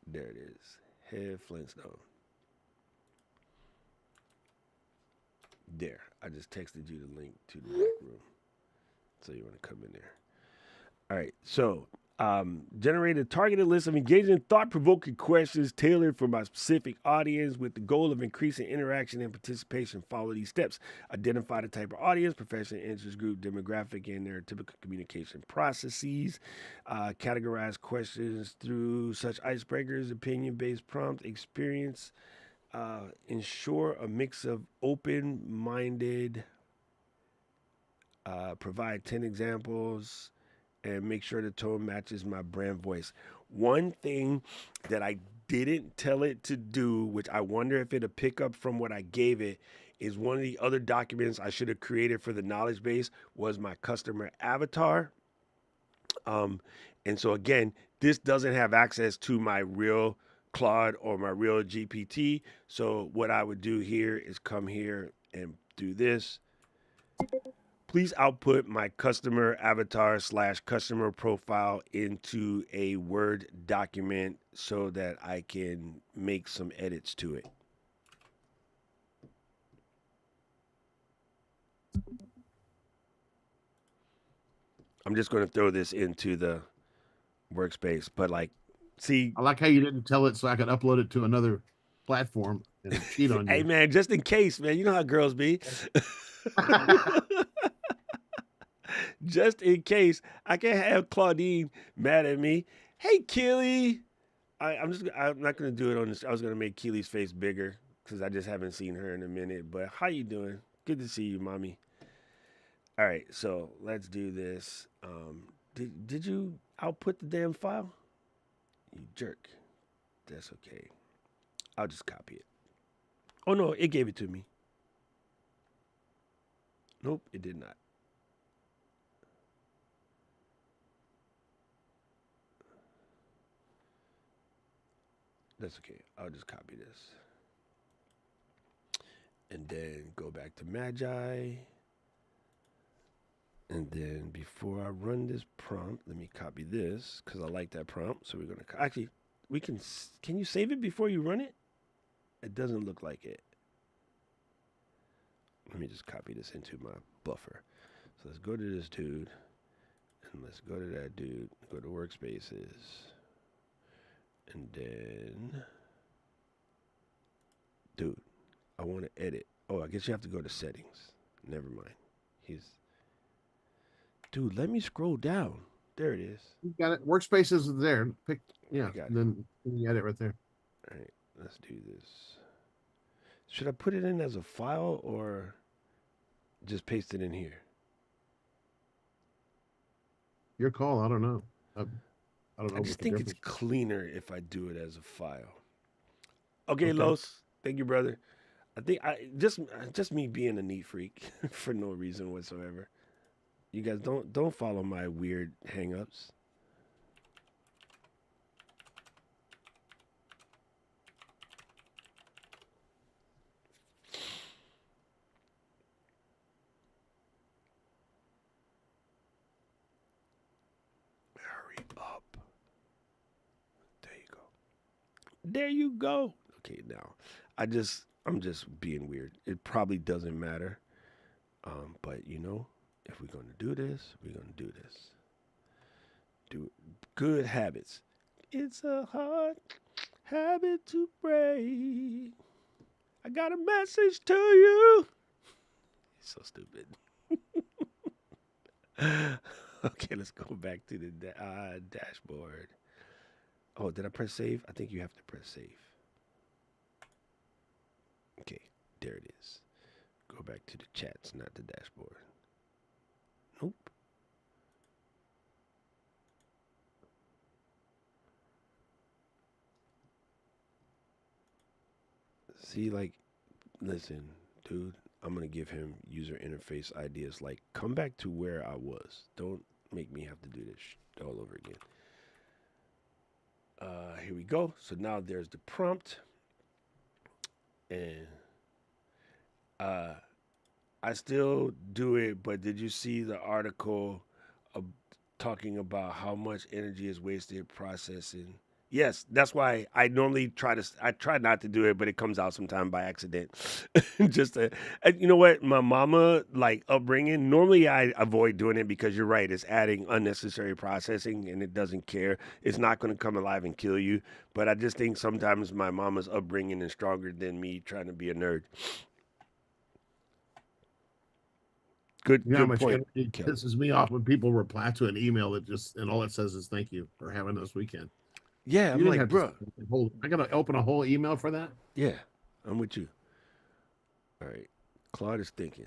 There it is. Head Flintstone. There. I just texted you the link to the back room. So you want to come in there. All right. So Generate a targeted list of engaging, thought-provoking questions tailored for my specific audience with the goal of increasing interaction and participation. Follow these steps. Identify the type of audience, professional interest group, demographic, and their typical communication processes. Categorize questions through such icebreakers, opinion-based prompt, experience. Ensure a mix of open-minded. Provide 10 examples and make sure the tone matches my brand voice. One thing that I didn't tell it to do, which I wonder if it'll pick up from what I gave it, is one of the other documents I should have created for the knowledge base was my customer avatar. And so again, this doesn't have access to my real Claude or my real GPT. So what I would do here is come here and do this. Please output my customer avatar / customer profile into a Word document so that I can make some edits to it. I'm just going to throw this into the workspace, but like, see, I like how you didn't tell it so I could upload it to another platform and cheat on hey you. man, just in case, man, you know how girls be. Just in case I can have Claudine mad at me. Hey, Keely. I'm not going to do it on this. I was going to make Keely's face bigger because I just haven't seen her in a minute. But how you doing? Good to see you, mommy. All right, so let's do this. Did you output the damn file? You jerk. That's okay. I'll just copy it. Oh, no, it gave it to me. Nope, it did not. That's okay. I'll just copy this. And then go back to Magi. And then before I run this prompt, let me copy this because I like that prompt. So we're going to actually, can you save it before you run it? It doesn't look like it. Let me just copy this into my buffer. So let's go to this dude and let's go to that dude, go to workspaces. And then, dude, I want to edit. Oh, I guess you have to go to settings. Never mind. Dude, let me scroll down. There it is. You got it. Workspaces is there. Pick, yeah. got it. Then you got it right there. All right, let's do this. Should I put it in as a file or just paste it in here? Your call. I don't know. I don't know. I just what the think it's difference- cleaner if I do it as a file. Okay, Okay. Los. Thank you, brother. I think just me being a neat freak for no reason whatsoever. You guys don't follow my weird hang-ups. Hurry up. There you go. There you go. Okay, now I'm just being weird. It probably doesn't matter. But you know, if we're gonna do this, we're gonna do this. Do good habits. It's a hard habit to break. I got a message to you. So stupid. Okay, let's go back to the dashboard. Oh, did I press save? I think you have to press save. Okay, there it is. Go back to the chats, not the dashboard. Nope. See, like, listen, dude, I'm going to give him user interface ideas like, come back to where I was. Don't make me have to do this all over again. Here we go. So now there's the prompt. And I still do it, but did you see the article talking about how much energy is wasted processing Yes, that's why I normally I try not to do it, but it comes out sometime by accident. Just to, and you know what? My mama, like upbringing, normally I avoid doing it because you're right. It's adding unnecessary processing and it doesn't care. It's not going to come alive and kill you. But I just think sometimes my mama's upbringing is stronger than me trying to be a nerd. You know how Good much point, energy Kelly. pisses me off when people reply to an email that just and all it says is "Thank you for having us weekend." Yeah, You I'm didn't like, have to. bro. I gotta open a whole email for that. Yeah, I'm with you. All right, Claude is thinking.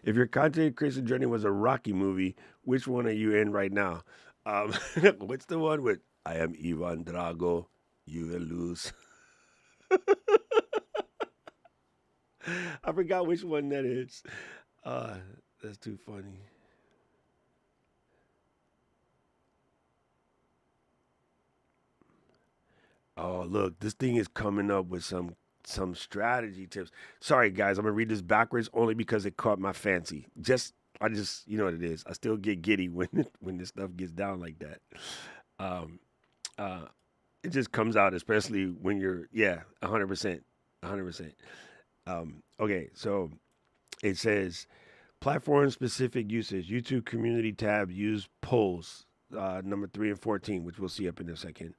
If your content creation journey was a Rocky movie, which one are you in right now? Um, what's the one with I am Ivan Drago, you will lose? I forgot which one that is. Uh, that's too funny. Oh, look, this thing is coming up with some strategy tips. Sorry, guys, I'm gonna read this backwards only because it caught my fancy. I just, you know what it is. I still get giddy when when this stuff gets down like that. Um, uh, it just comes out, especially when you're, yeah, 100%, 100%. Okay, so it says platform specific usage. YouTube community tab use polls, number 3 and 14, which we'll see up in a second.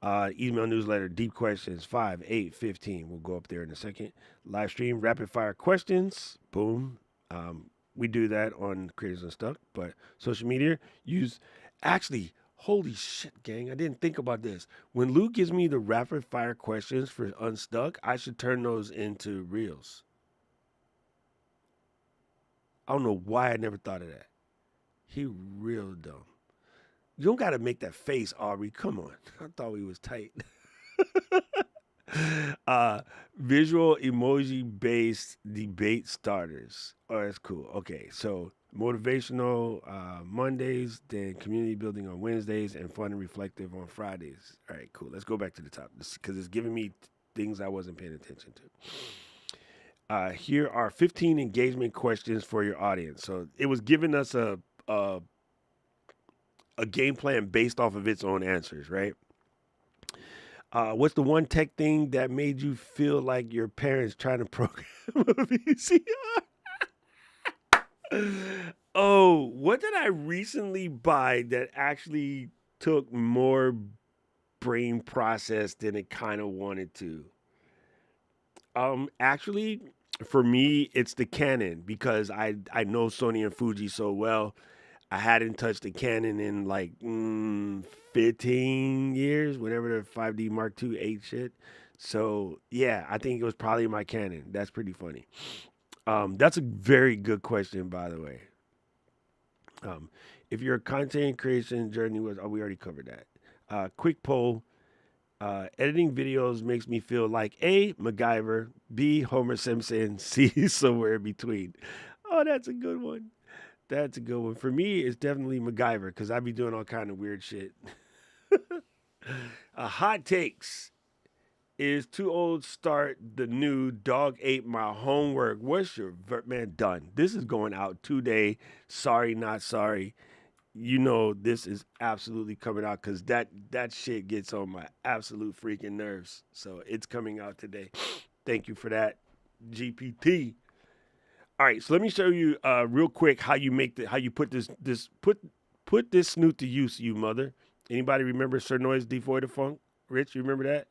Email newsletter, deep questions, 5, 8, 15. We'll go up there in a second. Live stream, rapid fire questions. Boom. We do that on Creators Unstuck. But social media, use. Actually, holy shit, gang. I didn't think about this. When Lou gives me the rapid fire questions for Unstuck, I should turn those into reels. I don't know why I never thought of that. He real dumb. You don't got to make that face, Aubrey. Come on. I thought we was tight. Visual emoji based debate starters. Oh, that's cool. Okay, so motivational Mondays, then community building on Wednesdays, and fun and reflective on Fridays. All right, cool. Let's go back to the top because it's giving me things I wasn't paying attention to. Here are 15 engagement questions for your audience. So it was giving us a game plan based off of its own answers, right? What's the one tech thing that made you feel like your parents trying to program a VCR? Oh, what did I recently buy that actually took more brain process than it kind of wanted to? Actually, for me, it's the Canon because I know Sony and Fuji so well. I hadn't touched the Canon in like 15 years, whenever the 5D Mark II 8 shit. So yeah, I think it was probably my Canon. That's pretty funny. That's a very good question, by the way. Um, if your content creation journey was, oh, we already covered that. Quick poll. Editing videos makes me feel like A, MacGyver, B, Homer Simpson, C, somewhere in between. Oh, that's a good one. That's a good one. For me, it's definitely MacGyver because I be doing all kind of weird shit. Hot takes. Is too old start the new dog ate my homework. What's your man done? This is going out today. Sorry, not sorry. You know this is absolutely coming out because that shit gets on my absolute freaking nerves. So it's coming out today. Thank you for that, GPT. All right, so let me show you real quick how you make how you put put this snoot to use, you mother. Anybody remember Sir Noise devoid of funk? Rich, you remember that?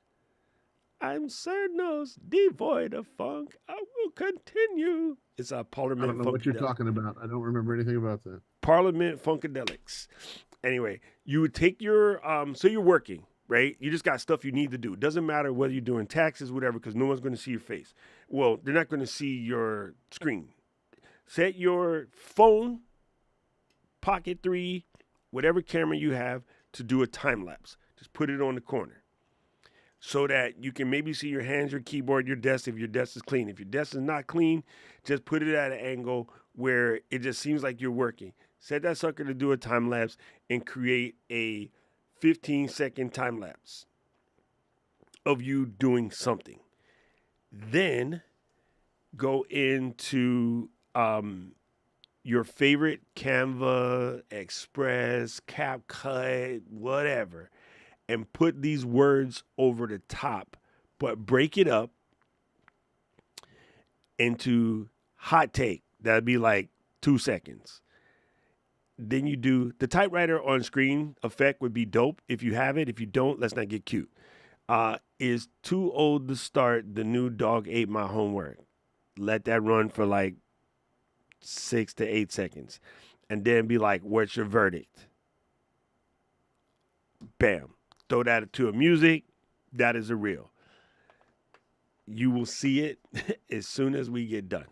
I'm Sir Nose, devoid of funk. I will continue. It's a I Parliament don't know what you're Funkadelic. talking about. I don't remember anything about that. Parliament Funkadelics. Anyway, you would take your so you're working, right? You just got stuff you need to do. It doesn't matter whether you're doing taxes, whatever, because no one's going to see your face. Well, they're not going to see your screen. Set your phone, Pocket 3, whatever camera you have, to do a time lapse. Just put it on the corner so that you can maybe see your hands, your keyboard, your desk if your desk is clean. If your desk is not clean, just put it at an angle where it just seems like you're working. Set that sucker to do a time lapse and create a 15-second time lapse of you doing something. Then go into your favorite Canva, Express, CapCut, whatever, and put these words over the top, but break it up into hot take. That'd be like 2 seconds. Then you do the typewriter on screen effect would be dope if you have it. If you don't, let's not get cute. Is too old to start. The new dog ate my homework. Let that run for like 6 to 8 seconds. And then be like, what's your verdict? Bam. Throw that to a music. That is a reel. You will see it as soon as we get done.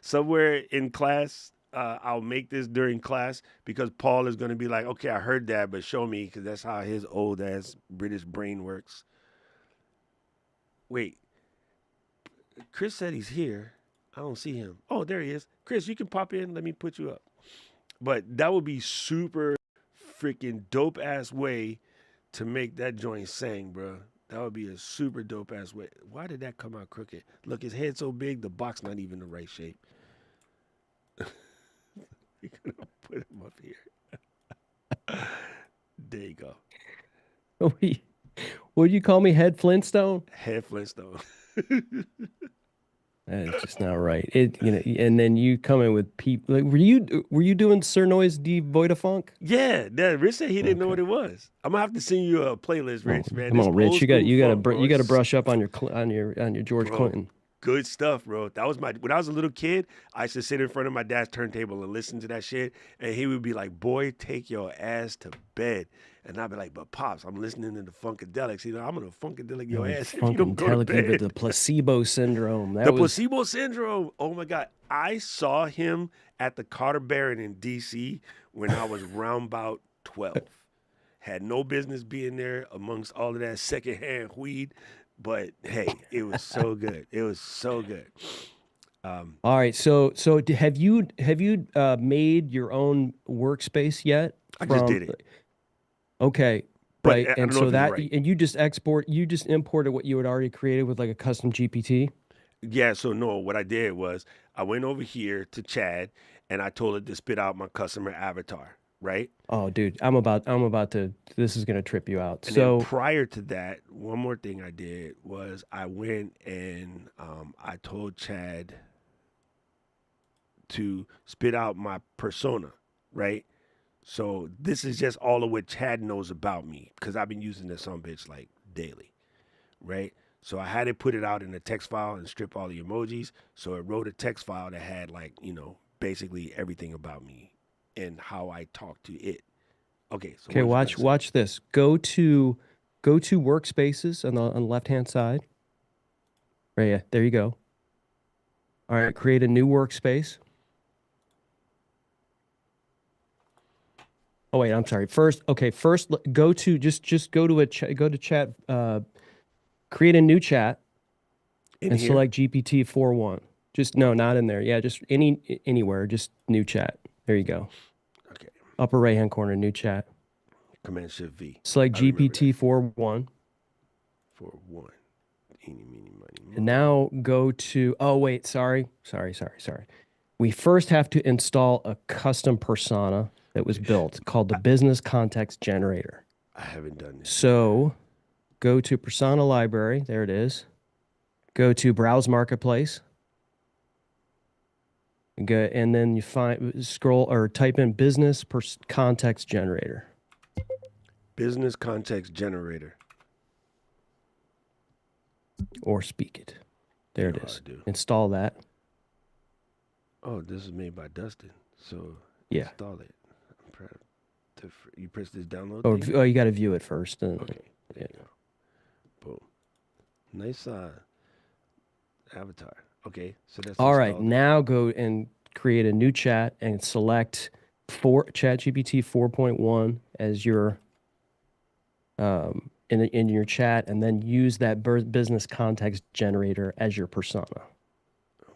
Somewhere in class, I'll make this during class because Paul is going to be like, okay, I heard that, but show me, because that's how his old ass British brain works. Wait, Chris said he's here. I don't see him. Oh, there he is. Chris, you can pop in. Let me put you up. But that would be super freaking dope ass way to make that joint sing, bro. That would be a super dope ass way. Why did that come out crooked? Look, his head's so big, the box not even the right shape. We're gonna put him up here. There you go. What do you call me, Head Flintstone? Head Flintstone. That's just not right. And then you come in with people. Like, were you doing Sir Noise de Voidafunk? Yeah, Rich said he didn't know what it was. I'm gonna have to send you a playlist, Rich. Man, Come This on, Rich. old You got school you got to funk, bro. you got to It's brush up on your George Bro. Clinton. good stuff, bro. That was when I was a little kid, I used to sit in front of my dad's turntable and listen to that shit. And he would be like, boy, take your ass to bed. And I'd be like, but Pops, I'm listening to the Funkadelics. You know, I'm gonna Funkadelic your ass if you don't go to Funkadelic, bed. the placebo syndrome. The placebo syndrome. Oh my God. I saw him at the Carter Barron in DC when I was round about 12. Had no business being there amongst all of that secondhand weed. But hey, it was so good. It was so good. All right. So have you made your own workspace yet? I just did it. Okay. But Right. I And don't know so if it's right. and you just imported what you had already created with like a custom GPT. Yeah, so no, what I did was I went over here to Chad and I told it to spit out my customer avatar, right? Oh, dude, I'm about to. This is gonna trip you out. And So then prior to that, one more thing I did was I went and I told Chad to spit out my persona, right? So this is just all of what Chad knows about me because I've been using this on bitch like daily, right? So I had it put it out in a text file and strip all the emojis. So it wrote a text file that had like, basically everything about me and how I talk to it. Okay, so okay, what did you gotta watch this. Go to workspaces on the left hand side. Right, yeah, there you go. All right, create a new workspace. Oh wait, I'm sorry. First, go to just go to go to chat. Create a new chat say? In and here? select GPT 4.1. Just no, not in there. Yeah, just anywhere. Just new chat. There you go. Okay, Upper right hand corner, new chat. Command Shift V. Select I remember GPT 4.1. For one. Eeny, meeny, miny, And moe. now go to, oh, wait, sorry. We first have to install a custom persona that was built called the Business Context Generator. I haven't done this. So go to Persona Library. There it is. Go to Browse Marketplace. And then you scroll or type in Business Context Generator. Business Context Generator. Or speak it. There it You know is. how I do. Install that. Oh, this is made by Dustin. So Yeah. install it. I'm proud you press this download Oh, thing? you got to view it first. Okay. There you go. Boom. Nice avatar. Okay. So that's All right. installed. Now go and create a new chat and select ChatGPT 4.1 as your in your chat, and then use that business context generator as your persona.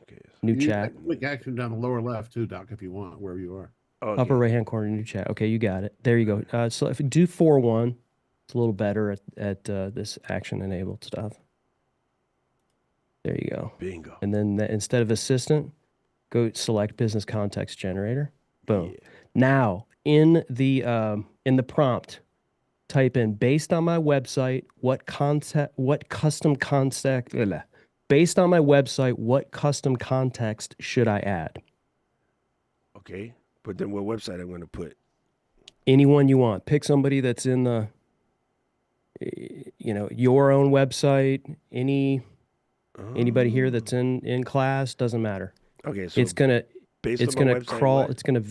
Okay. So, New You chat, can click action down the lower left too, Doc, if you want, wherever you are. okay. upper right hand corner, new chat. Okay, you got it. There you go. So if you do 4.1, it's a little better at this action enabled stuff. There you go. Bingo. And then instead of assistant, Go select business context generator. Boom. Yeah. Now in the prompt, type in based on my website, what custom context based on my website, what custom context should I add? Okay. But then what website I'm going to put? Anyone you want. Pick somebody that's in the your own website, anybody here that's in class, doesn't matter. Okay, so It's gonna based it's on my gonna website, crawl. what? It's gonna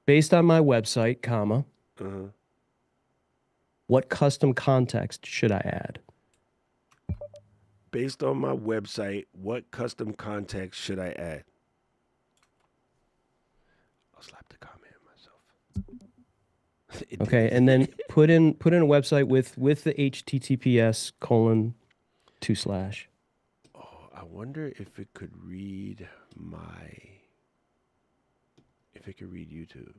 based on my website, comma. Uh-huh. What custom context should I add? Based on my website, what custom context should I add? I'll slap the comment myself. It Okay, did. and then put in a website with the HTTPS:/. Oh, I wonder if it could read YouTube.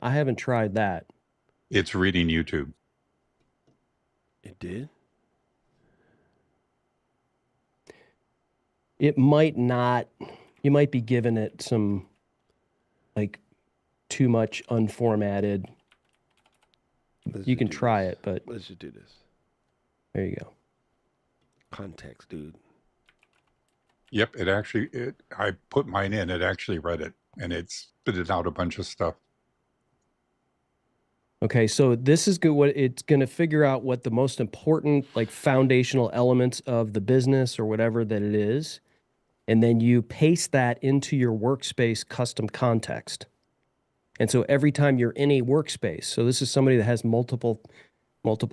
I haven't tried that. It's reading YouTube. It did? It might not. You might be giving it some like too much unformatted. Let's You just can do try this. it, but Let's just do this. there you go. Context, dude. Yep, I put mine in, it actually read it, and it spitted out a bunch of stuff. Okay, so this is good. What it's going to figure out what the most important, like foundational elements of the business or whatever that it is, and then you paste that into your workspace custom context. And so every time you're in a workspace, so this is somebody that has multiple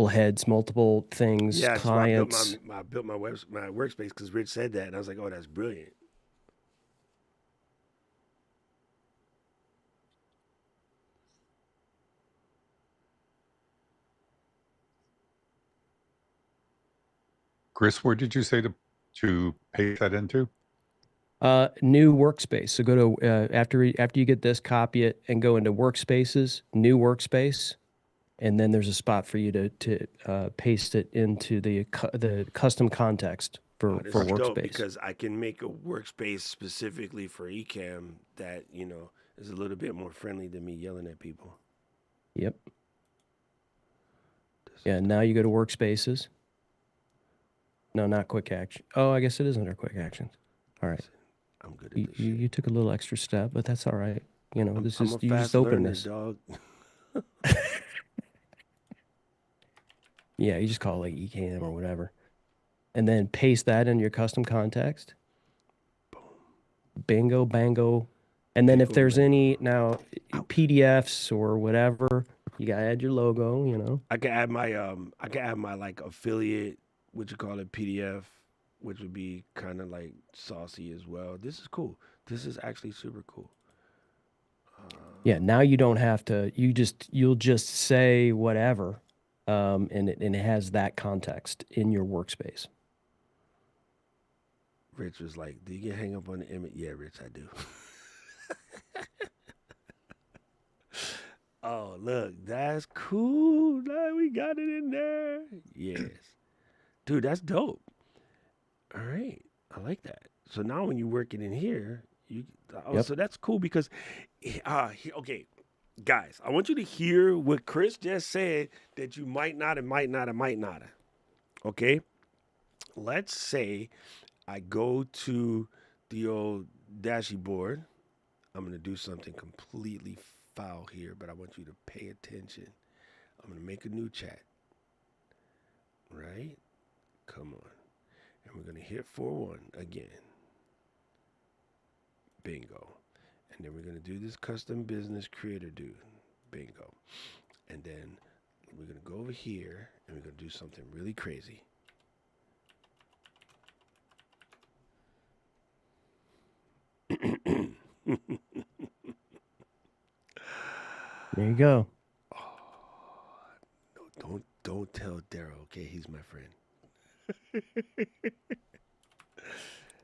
heads, multiple things, Yeah, clients. I built my workspace because Rich said that, and I was like, oh, that's brilliant. Chris, where did you say to paste that into? New workspace. So go to after you get this, copy it and go into workspaces, new workspace, and then there's a spot for you to paste it into the custom context for This is dope workspace. because I can make a workspace specifically for Ecamm that is a little bit more friendly than me yelling at people. Yep. Yeah. Now you go to workspaces. No, not quick action. Oh, I guess it is under quick actions. All right. I'm good at this shit. You took a little extra step, but that's all right. You know, I'm this a is you fast just open learner, this. dog. Yeah, you just call it like Ecamm or whatever. And then paste that in your custom context. Bingo, bango. And then if Bingo, there's bango. any now PDFs or whatever, you gotta add your logo, you know. I can add my like affiliate, what you call it, PDF, which would be kind of like saucy as well. This is cool. This is actually super cool. Yeah, now you don't have to. You'll just say whatever, and it has that context in your workspace. Rich was like, "Do you get hang up on the image?" Yeah, Rich, I do. Oh, look, that's cool. Now we got it in there. Yes, dude, that's dope. All right, I like that. So now when you're working in here, Yep. so that's cool because, okay, guys, I want you to hear what Chris just said that you might not and might not and might not. Okay, let's say I go to the old Dashi board. I'm gonna do something completely foul here, but I want you to pay attention. I'm gonna make a new chat. Right? Come on. And we're gonna hit 4-1 again. Bingo. And then we're gonna do this custom business creator dude. Bingo. And then we're gonna go over here and we're gonna do something really crazy. There you go. No, don't tell Daryl, okay? He's my friend.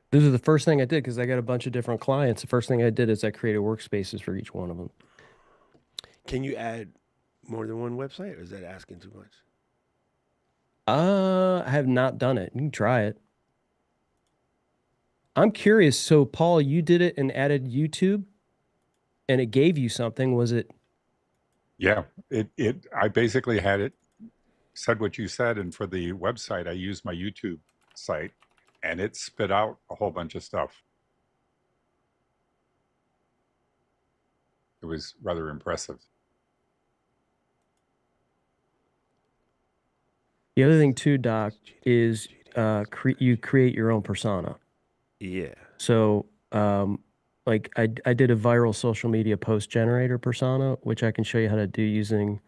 This is the first thing I did because I got a bunch of different clients. The first thing I did is I created workspaces for each one of them. Can you add more than one website, or is that asking too much? I have not done it. You can try it. I'm curious. So, Paul, you did it and added YouTube, and it gave you something. Was it? Yeah, I basically had it said what you said, and for the website, I used my YouTube site, and it spit out a whole bunch of stuff. It was rather impressive. The other thing too, Doc, is you create your own persona. Yeah. So, like I did a viral social media post generator persona, which I can show you how to do using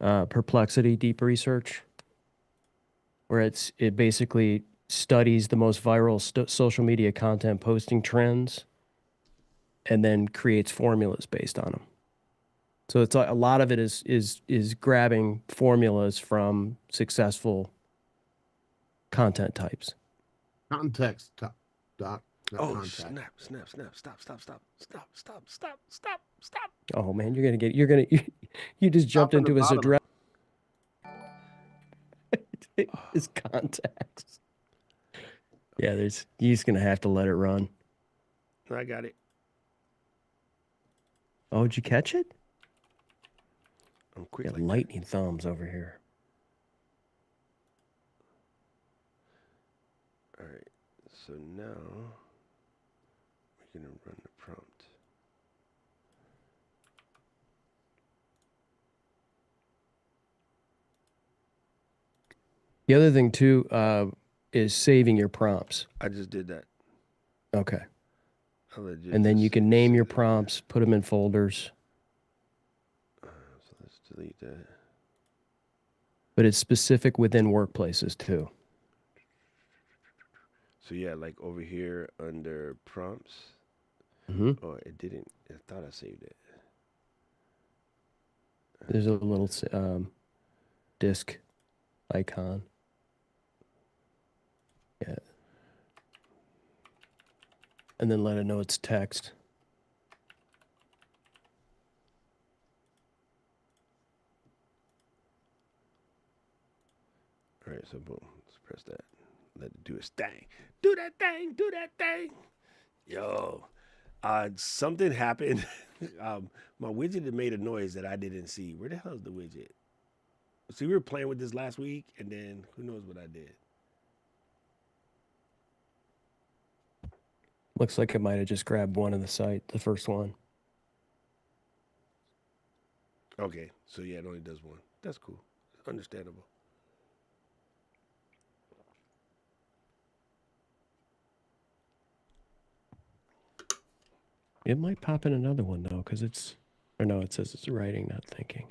Perplexity Deep Research, where it basically studies the most viral social media content posting trends, and then creates formulas based on them. So it's a lot of it is grabbing formulas from successful content types. Context, Doc. Not Oh, contact. snap. Stop. Oh man, you just jumped Top of the into his bottom. address. His contacts. Yeah, you're just gonna have to let it run. I got it. Oh, did you catch it? I'm quick Got like that. lightning thumbs over here. All right. So now we're going to run the prompt. The other thing too is saving your prompts. I just did that. Okay. I'll let And then you can name your save it. prompts, put them in folders, So let's delete that. but it's specific within workplaces too. So yeah, like over here under prompts. Mm-hmm. Oh, it didn't. I thought I saved it. There's a little disk icon. Yeah. And then let it know it's text. All right, so boom. Let's press that. Let it do its thing. Do that thing. Do that thing. Yo, something happened. My widget had made a noise that I didn't see. Where the hell is the widget? See, we were playing with this last week, and then who knows what I did. Looks like it might have just grabbed one of the site, the first one. Okay, so yeah, it only does one. That's cool. Understandable. It might pop in another one though, because it says it's writing, not thinking.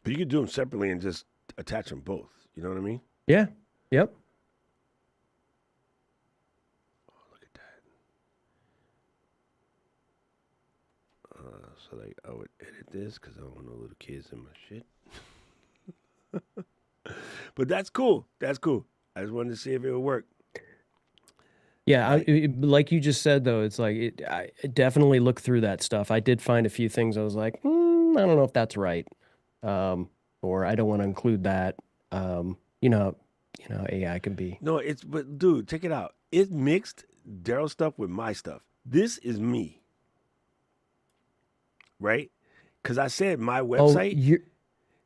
But you could do them separately and just attach them both. You know what I mean? Yeah. Yep. Oh, look at that. So like, I would edit this because I don't want no little kids in my shit. But that's cool. That's cool. I just wanted to see if it would work. Yeah, Right. like you just said though, it's like I definitely look through that stuff. I did find a few things I was like, I don't know if that's right, or I don't want to include that. You know, AI can be. No, but dude, check it out. It mixed Daryl stuff with my stuff. This is me. Right? Because I said my Oh, website.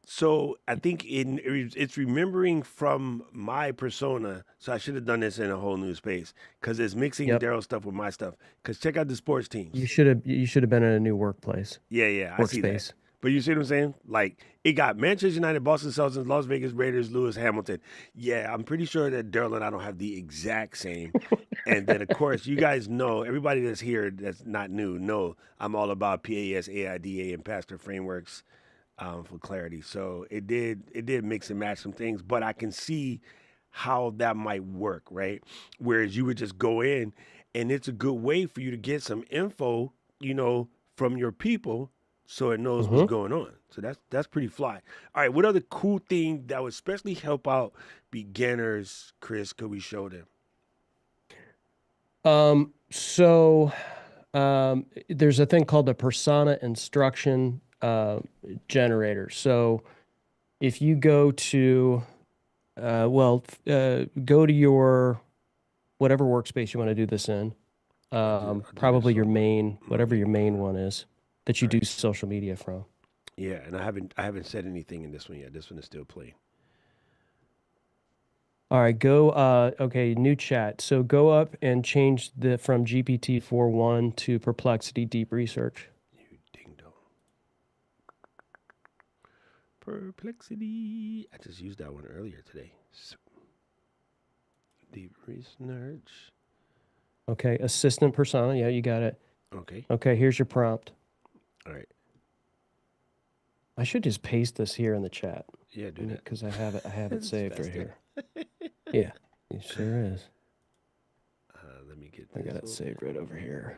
So I think it's remembering from my persona. So I should have done this in a whole new space because it's mixing Yep. Daryl stuff with my stuff. Because check out the sports teams. you should have been in a new workplace Yeah, I see that. workspace. But you see what I'm saying? Like it got Manchester United, Boston Celtics, Las Vegas Raiders, Lewis Hamilton. Yeah, I'm pretty sure that Daryl and I don't have the exact same. And then of course you guys know, everybody that's here that's not new know I'm all about PAS, AIDA, and Pastor frameworks for clarity. So it did mix and match some things, but I can see how that might work, right? Whereas you would just go in and it's a good way for you to get some info, from your people so it knows what's going on. So that's pretty fly. All right, what other cool thing that would especially help out beginners, Chris, could we show them? So there's a thing called the persona instruction generator. So if you go to Go to your whatever workspace you want to do this in. I'll do Probably this your on main, whatever main your main one is that you do Alright. social media from. Yeah, and I haven't said anything in this one yet. This one is still playing. All right, go. Okay, new chat. So go up and change the from GPT 4.1 to Perplexity Deep Research. You ding dong. Perplexity. I just used that one earlier today. Deep research. Okay, assistant persona. Yeah, you got it. Okay. Okay, here's your prompt. All right. I should just paste this here in the chat Yeah, do that. because I have it. I have it It's saved right faster. here. Yeah, it sure is. Let me get I this. got it open. saved right over here.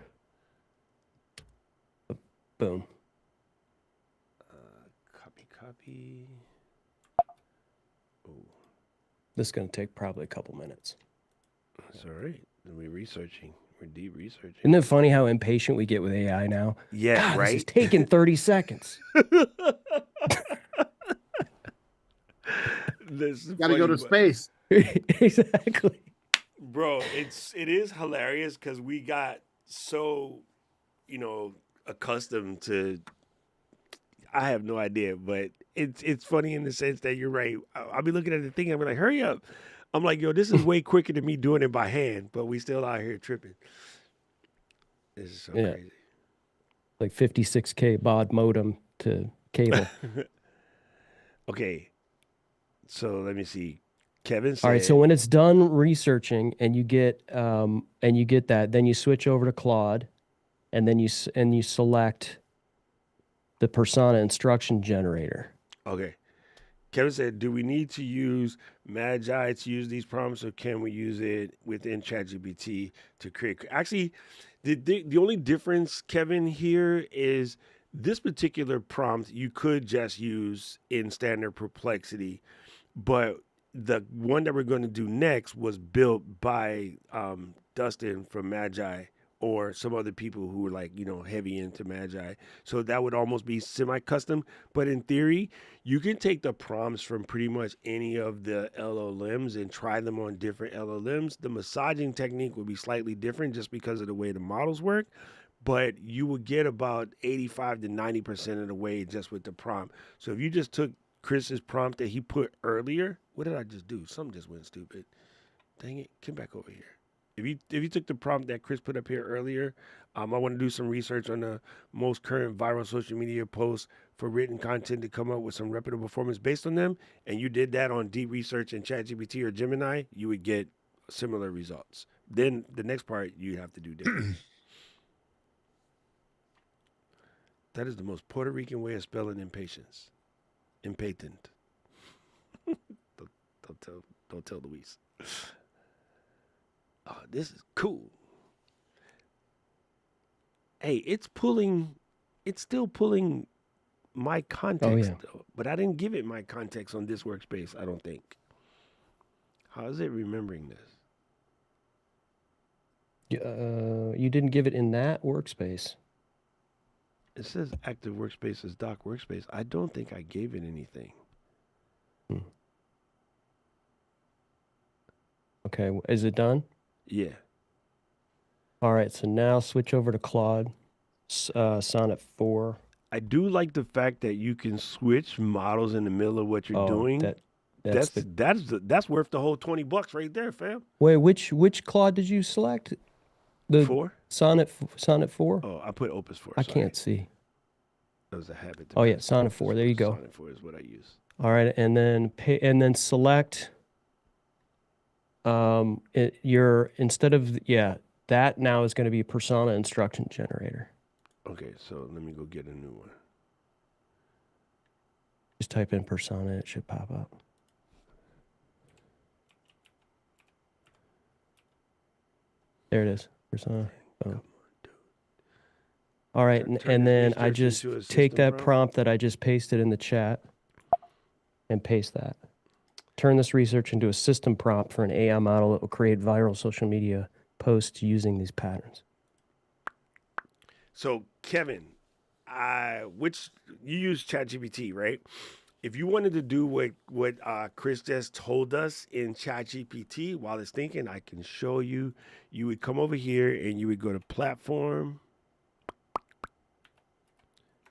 Boom. Copy. Oh, This is going to take probably a couple minutes. that's all right. We're researching. We're deep researching. Isn't it funny how impatient we get with AI now? Yeah, God, this is right. taking 30 seconds. This is Got to go funny, to but- space. Exactly. bro. It is hilarious because we got so accustomed to. I have no idea, but it's funny in the sense that you're right. I'll be looking at the thing. I'm like, hurry up. I'm like, yo, this is way quicker than me doing it by hand, but we still out here tripping. This is so Yeah. crazy. Like 56K baud modem to cable. Okay, so let me see. Kevin said, All right. So when it's done researching and you get that, then you switch over to Claude, and then you select the persona instruction generator. okay. Kevin said, do we need to use Magi to use these prompts, or can we use it within ChatGPT to create? Actually, the only difference, Kevin, here is this particular prompt you could just use in standard Perplexity, but the one that we're going to do next was built by Dustin from Magi, or some other people who were like, heavy into Magi. So that would almost be semi-custom. But in theory, you can take the prompts from pretty much any of the LLMs and try them on different LLMs. The massaging technique would be slightly different just because of the way the models work, but you would get about 85 to 90% of the way just with the prompt. So if you just took Chris's prompt that he put earlier, what did I just do? Something just went stupid. Dang it, come back over here. If you took the prompt that Chris put up here earlier, I want to do some research on the most current viral social media posts for written content to come up with some reputable performance based on them, and you did that on Deep Research and ChatGPT or Gemini, you would get similar results. Then the next part you have to do different. That is the most Puerto Rican way of spelling impatience. Impatent. Don't tell Luis. Oh, this is cool. Hey, it's still pulling my context, though, but I didn't give it my context on this workspace, I don't think. How is it remembering this? You didn't give it in that workspace. It says active workspaces, doc workspace. I don't think I gave it anything. Okay, is it done? Yeah. All right, so now switch over to Claude, Sonnet 4. I do like the fact that you can switch models in the middle of what you're doing. That's worth the whole $20 right there, fam. Wait, which Claude did you select? The 4? Sonnet 4? Oh, I put Opus 4. I sorry. can't see. That was a habit. Oh yeah, Sonnet 4. There you go. Sonnet 4 is what I use. All right, and then select that now is going to be persona instruction generator. Okay, so let me go get a new one. Just type in persona, it should pop up. There it is, persona. Boom. All right, and then I just take that prompt that I just pasted in the chat and paste that. Turn this research into a system prompt for an AI model that will create viral social media posts using these patterns. So Kevin, which you use ChatGPT, right? if you wanted to do what Chris just told us in ChatGPT while it's thinking, I can show you. You would come over here and you would go to platform.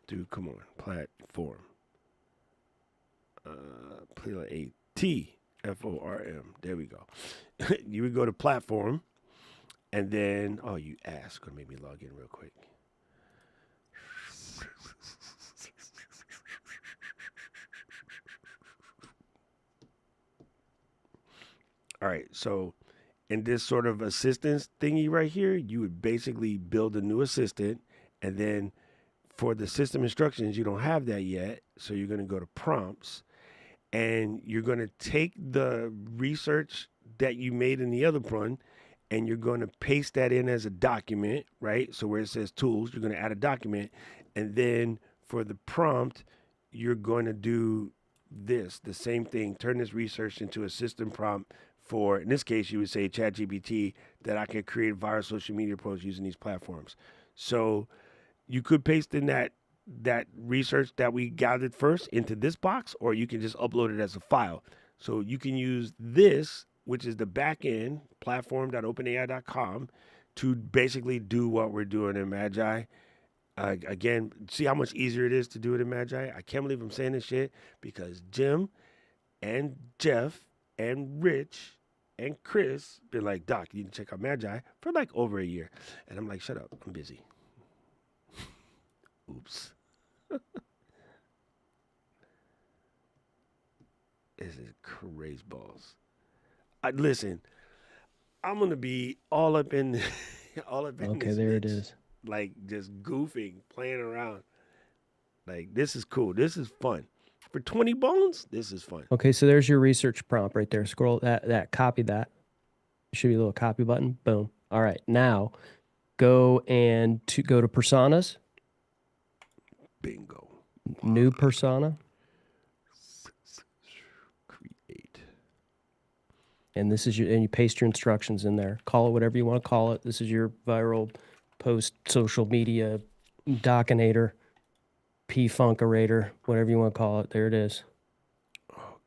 Dude, come on, platform. Platform. There we go. You would go to platform, and then you ask. Gonna make me log in real quick. All right, so in this sort of assistance thingy right here, you would basically build a new assistant, and then for the system instructions, you don't have that yet, so you're going to go to prompts, and you're going to take the research that you made in the other one, and you're going to paste that in as a document, right? So where it says tools, you're going to add a document, and then for the prompt, you're going to do this, the same thing, turn this research into a system prompt for, in this case, you would say ChatGPT, that I could create viral social media posts using these platforms. So you could paste in that research that we gathered first into this box, or you can just upload it as a file. So you can use this, which is the backend platform.openai.com, to basically do what we're doing in Magi. Again, see how much easier it is to do it in Magi? I can't believe I'm saying this shit, because Jim and Jeff and Rich and Chris been like, Doc, you need to check out Magi for like over a year. And I'm like, shut up, I'm busy. Oops. This is crazy balls. Listen, I'm gonna be all up in Okay, this there it bitch, is. like just goofing, playing around. Like, this is cool. This is fun. For 20 bones, this is fun. Okay, so there's your research prompt right there. Scroll copy that. There should be a little copy button. Boom. All right, now go to personas, Bingo. new persona, Create. and this is and you paste your instructions in there. Call it whatever you want to call it. This is your viral post social media docinator, P-funkerator, whatever you want to call it. There it is.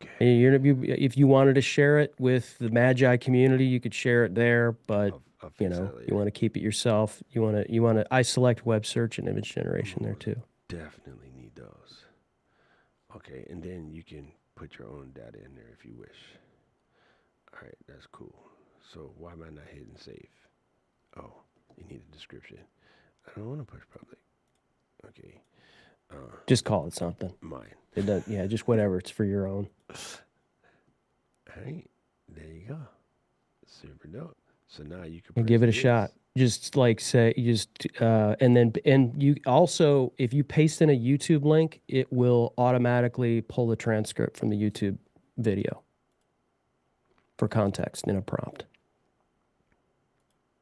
Okay. And if you wanted to share it with the Magi community, you could share it there, but I'll you fix know, that later. you want to keep it yourself. You want to I select web search and image generation there too. Definitely need those. Okay, and then you can put your own data in there if you wish. All right, that's cool. So why am I not hitting save? Oh, you need a description. I don't want to push public. Okay. Just call it something. Mine. It does, yeah, just whatever. It's for your own. All right, there you go. Super dope. So now you can And give it a press shot. this. Just like say, and you also, if you paste in a YouTube link, it will automatically pull the transcript from the YouTube video for context in a prompt.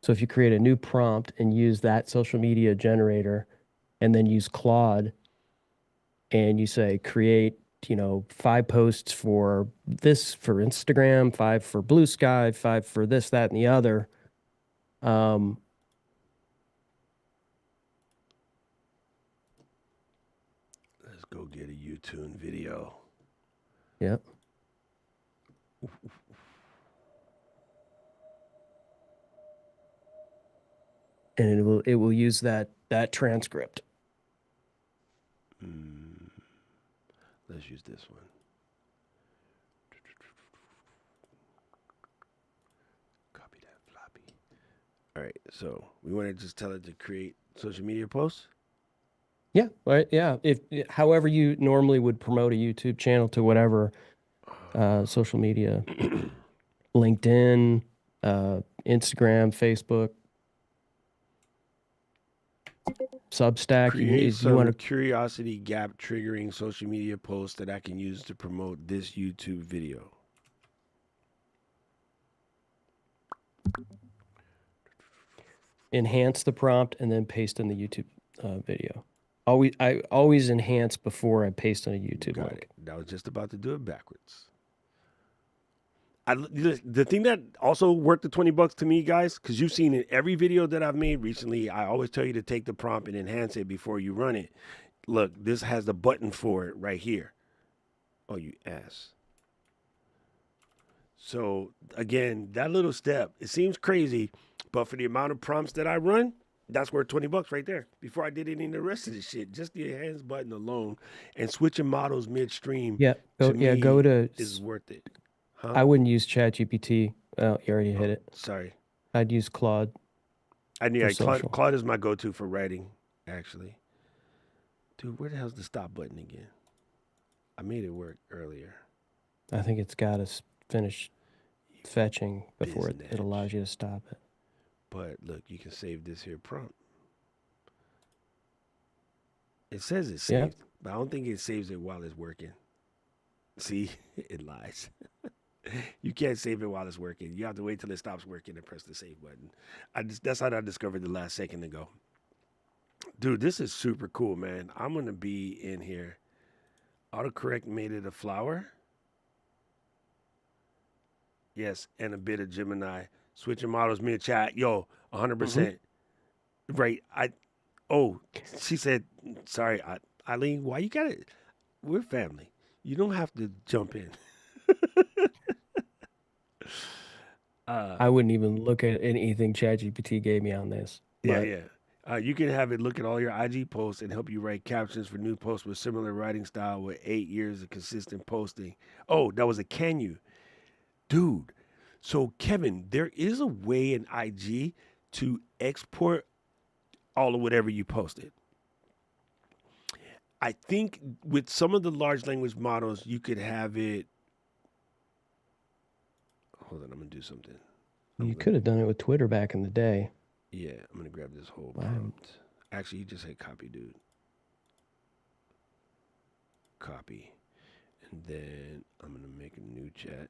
So if you create a new prompt and use that social media generator, and then use Claude, and you say create, 5 posts for this for Instagram, 5 for Blue Sky, 5 for this, that, and the other. Let's go get a YouTube video. Yep. And it will use that transcript. Let's use this one. Copy that floppy. All right, so we want to just tell it to create social media posts. Yeah, right. Yeah. If however you normally would promote a YouTube channel to whatever social media, LinkedIn, Instagram, Facebook, Substack. Create You some want to curiosity gap triggering social media posts that I can use to promote this YouTube video. enhance the prompt and then paste in the YouTube video. I always enhance before I paste on a YouTube Got link. it. I was just about to do it backwards. The thing that also worth the $20 to me, guys, because you've seen in every video that I've made recently, I always tell you to take the prompt and enhance it before you run it. Look, this has the button for it right here. Oh, you ass. So again, that little step, it seems crazy, but for the amount of prompts that I run, that's worth $20 right there. Before I did any of the rest of the shit, just the enhance button alone and switching models midstream Yeah. Go, to yeah. me Go to. is worth it. Huh? I wouldn't use ChatGPT. Oh, you already hit it. Sorry. I'd use Claude. Yeah, social. Claude is my go-to for writing, actually. Dude, where the hell's the stop button again? I made it work earlier. I think it's got to finish fetching before it Biznatch. allows you to stop it. But look, you can save this here prompt. It says it's Yeah. saved, but I don't think it saves it while it's working. See, it lies. You can't save it while it's working. You have to wait till it stops working and press the save button. That's how I discovered the last second ago. Dude, this is super cool, man. I'm gonna be in here. Autocorrect made it a flower. Mm-hmm. Yes, and a bit of Gemini. Switching models mid chat. Yo, 100%. Right. She said, sorry, Eileen, why you gotta, we're family. You don't have to jump in. I wouldn't even look at anything ChatGPT gave me on this. Yeah, but yeah. You can have it look at all your IG posts and help you write captions for new posts with similar writing style with 8 years of consistent posting. Oh, that was a can you. Dude. So, Kevin, there is a way in IG to export all of whatever you posted. I think with some of the large language models, you could have it. Hold on, I'm going to do something. You could have done it with Twitter back in the day. Yeah, I'm going to grab this whole Wow. prompt. Actually, you just hit copy, dude. Copy. And then I'm going to make a new chat.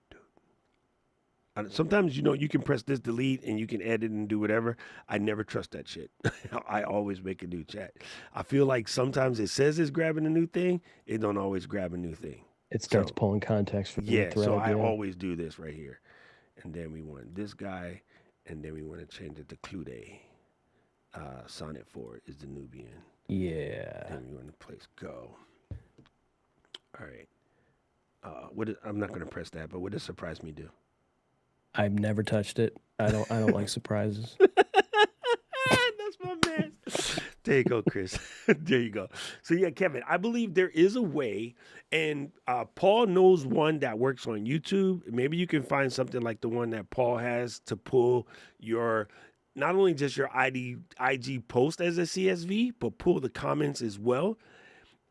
Dude. Sometimes, you can press this delete and you can edit and do whatever. I never trust that shit. I always make a new chat. I feel like sometimes it says it's grabbing a new thing. It don't always grab a new thing. It starts So, pulling context from the thread. so I yeah. always do this right here. And then we want this guy, and then we want to change it to Clude. Sonnet 4 is the Nubian. Yeah. Then we want to place go. All right. I'm not going to press that, but what does surprise me do? I've never touched it. I don't like surprises. That's my man. There you go, Chris. There you go. So yeah, Kevin, I believe there is a way, and Paul knows one that works on YouTube. Maybe you can find something like the one that Paul has to pull your, not only just your IG post as a CSV, but pull the comments as well.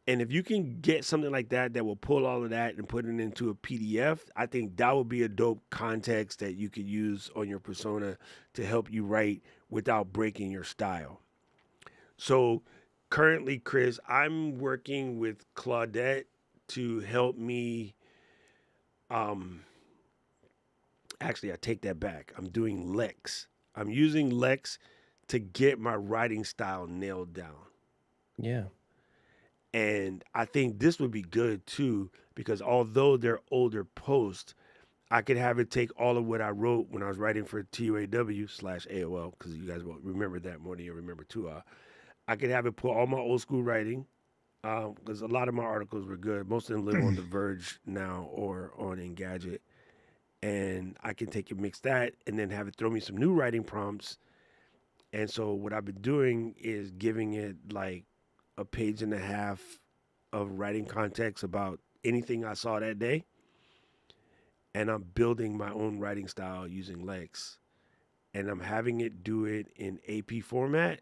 And if you can get something like that will pull all of that and put it into a PDF, I think that would be a dope context that you could use on your persona to help you write without breaking your style. So currently, Chris, I'm working with Claudette to help me. Actually, I take that back. I'm doing Lex. I'm using Lex to get my writing style nailed down. Yeah. And I think this would be good too, because although they're older posts, I could have it take all of what I wrote when I was writing for TUAW/AOL, because you guys will remember that more than you remember TUA. I could have it pull all my old school writing, because a lot of my articles were good. Most of them live on The Verge now or on Engadget. And I can take and mix that and then have it throw me some new writing prompts. And so what I've been doing is giving it like a page and a half of writing context about anything I saw that day. And I'm building my own writing style using Lex. And I'm having it do it in AP format.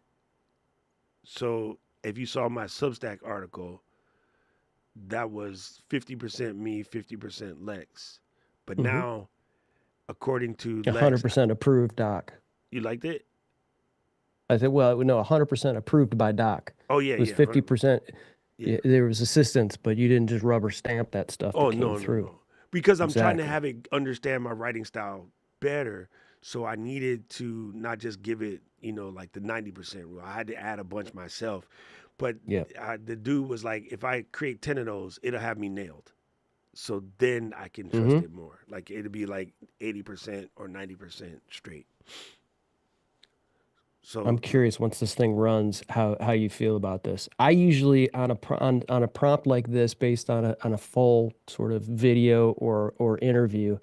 So if you saw my Substack article, that was 50% me, 50% Lex. But now, according to Lex, 100% approved, Doc. you liked it? I said, well, no, 100% approved by Doc. Oh yeah, It was yeah. 50%. Yeah. There was assistance, but you didn't just rubber stamp that stuff that came through. No. Because I'm trying to Exactly. have it understand my writing style better. So I needed to not just give it, like the 90% rule. I had to add a bunch myself. But the dude was like, if I create 10 of those, it'll have me nailed. So then I can trust it more. Like it'll be like 80% or 90% straight. So I'm curious once this thing runs how you feel about this. I usually on a prompt like this based on a full sort of video or interview,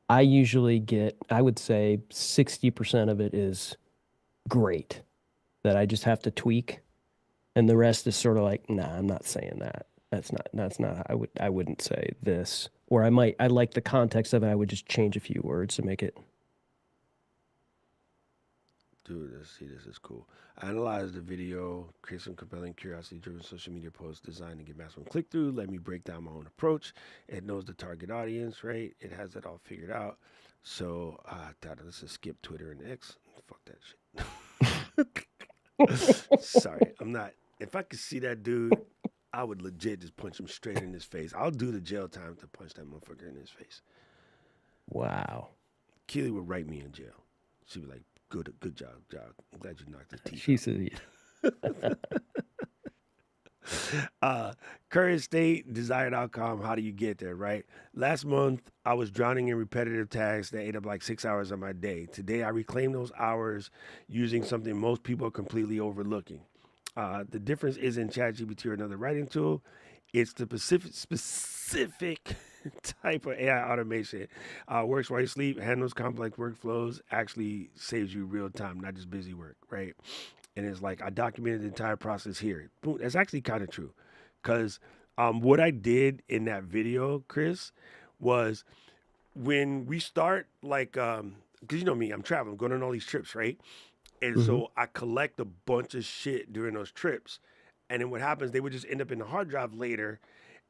I usually get, I would say 60% of it is great that I just have to tweak, and the rest is sort of like, nah, I'm not saying that. That's not I wouldn't say this. Or I like the context of it, I would just change a few words to make it. dude, let's see, this is cool. Analyze the video, create some compelling, curiosity-driven social media posts designed to get maximum click-through. Let me break down my own approach. It knows the target audience, right? It has it all figured out. So, let's just skip Twitter and X. Fuck that shit. Sorry, I'm not. If I could see that dude, I would legit just punch him straight in his face. I'll do the jail time to punch that motherfucker in his face. Wow. Keely would write me in jail. She'd be like, good job. I'm glad you knocked his teeth She out. said, Current state, desired outcome, how do you get there, right? Last month, I was drowning in repetitive tasks that ate up like 6 hours of my day. Today, I reclaim those hours using something most people are completely overlooking. The difference isn't ChatGPT or another writing tool. It's the specific type of AI automation. Works while you sleep, handles complex workflows, actually saves you real time, not just busy work, right? And it's like I documented the entire process here. Boom, that's actually kind of true, because what I did in that video, Chris, was when we start like, because you know me, I'm traveling, going on all these trips, right? And so I collect a bunch of shit during those trips. And then what happens, they would just end up in the hard drive later.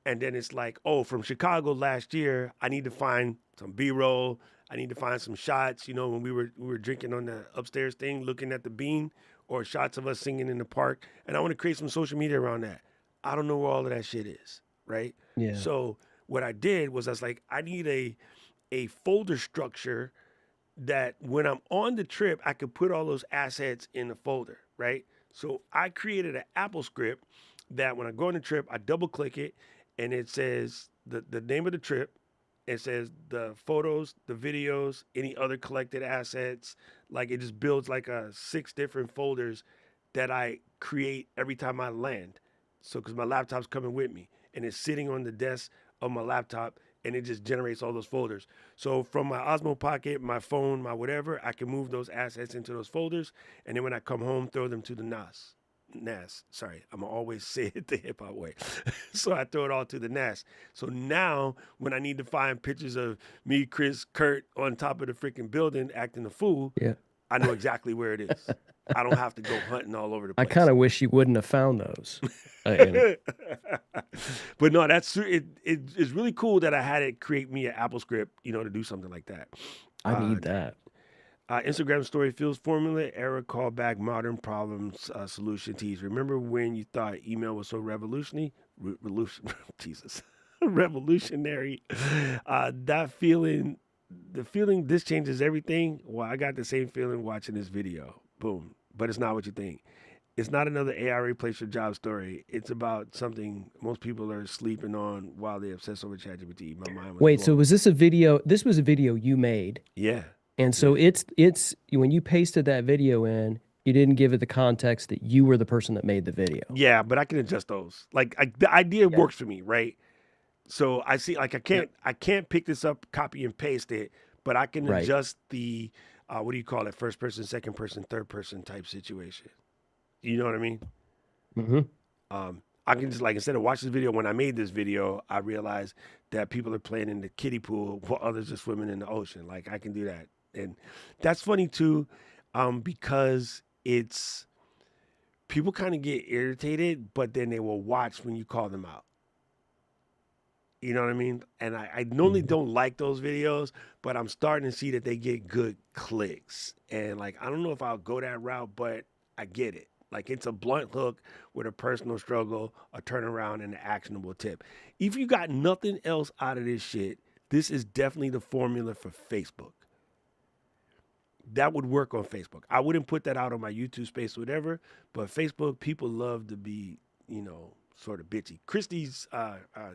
And then it's like, oh, from Chicago last year, I need to find some B-roll. I need to find some shots. You know, when we were drinking on the upstairs thing, looking at the bean, or shots of us singing in the park. And I want to create some social media around that. I don't know where all of that shit is, right? yeah. So what I did was I was like, I need a folder structure that when I'm on the trip, I could put all those assets in the folder, right? So I created an Apple script that when I go on the trip, I double click it and it says the name of the trip. It says the photos, the videos, any other collected assets. Like it just builds like 6 different folders that I create every time I land. So because my laptop's coming with me and it's sitting on the desk of my laptop and it just generates all those folders. So from my Osmo Pocket, my phone, my whatever, I can move those assets into those folders. And then when I come home, throw them to the NAS. Sorry, I'm gonna always say it the hip hop way. So I throw it all to the NAS. So now when I need to find pictures of me, Chris, Kurt on top of the freaking building acting a fool, Yeah. I know exactly where it is. I don't have to go hunting all over the I place. kind of wish you wouldn't have found those. And But no, it's really cool that I had it create me an Apple script, you know, to do something like that. I need that. Instagram story feels formula, error, callback, modern problems, solution tease. Remember when you thought email was so revolutionary? Jesus. Revolutionary. That feeling, the feeling this changes everything. Well, I got the same feeling watching this video. Boom. But it's not what you think. It's not another AI replace your job story. It's about something most people are sleeping on while they obsess over ChatGPT. My mind was Wait, so blown. was this a video? This was a video you made. Yeah. And so it's when you pasted that video in, you didn't give it the context that you were the person that made the video. Yeah, but I can adjust those. Like the idea works for me, right? So I see, like I can't pick this up, copy and paste it, but I can Right. adjust the what do you call it? First person, second person, third person type situation. You know what I mean? Mm-hmm. I can just like instead of watching this video, when I made this video, I realized that people are playing in the kiddie pool while others are swimming in the ocean. Like I can do that, and that's funny too, because it's people kind of get irritated, but then they will watch when you call them out. You know what I mean? And I normally don't like those videos, but I'm starting to see that they get good clicks. And like, I don't know if I'll go that route, but I get it. Like it's a blunt hook with a personal struggle, a turnaround, and an actionable tip. If you got nothing else out of this shit, this is definitely the formula for Facebook. That would work on Facebook. I wouldn't put that out on my YouTube space or whatever, but Facebook, people love to be, you know, sort of bitchy.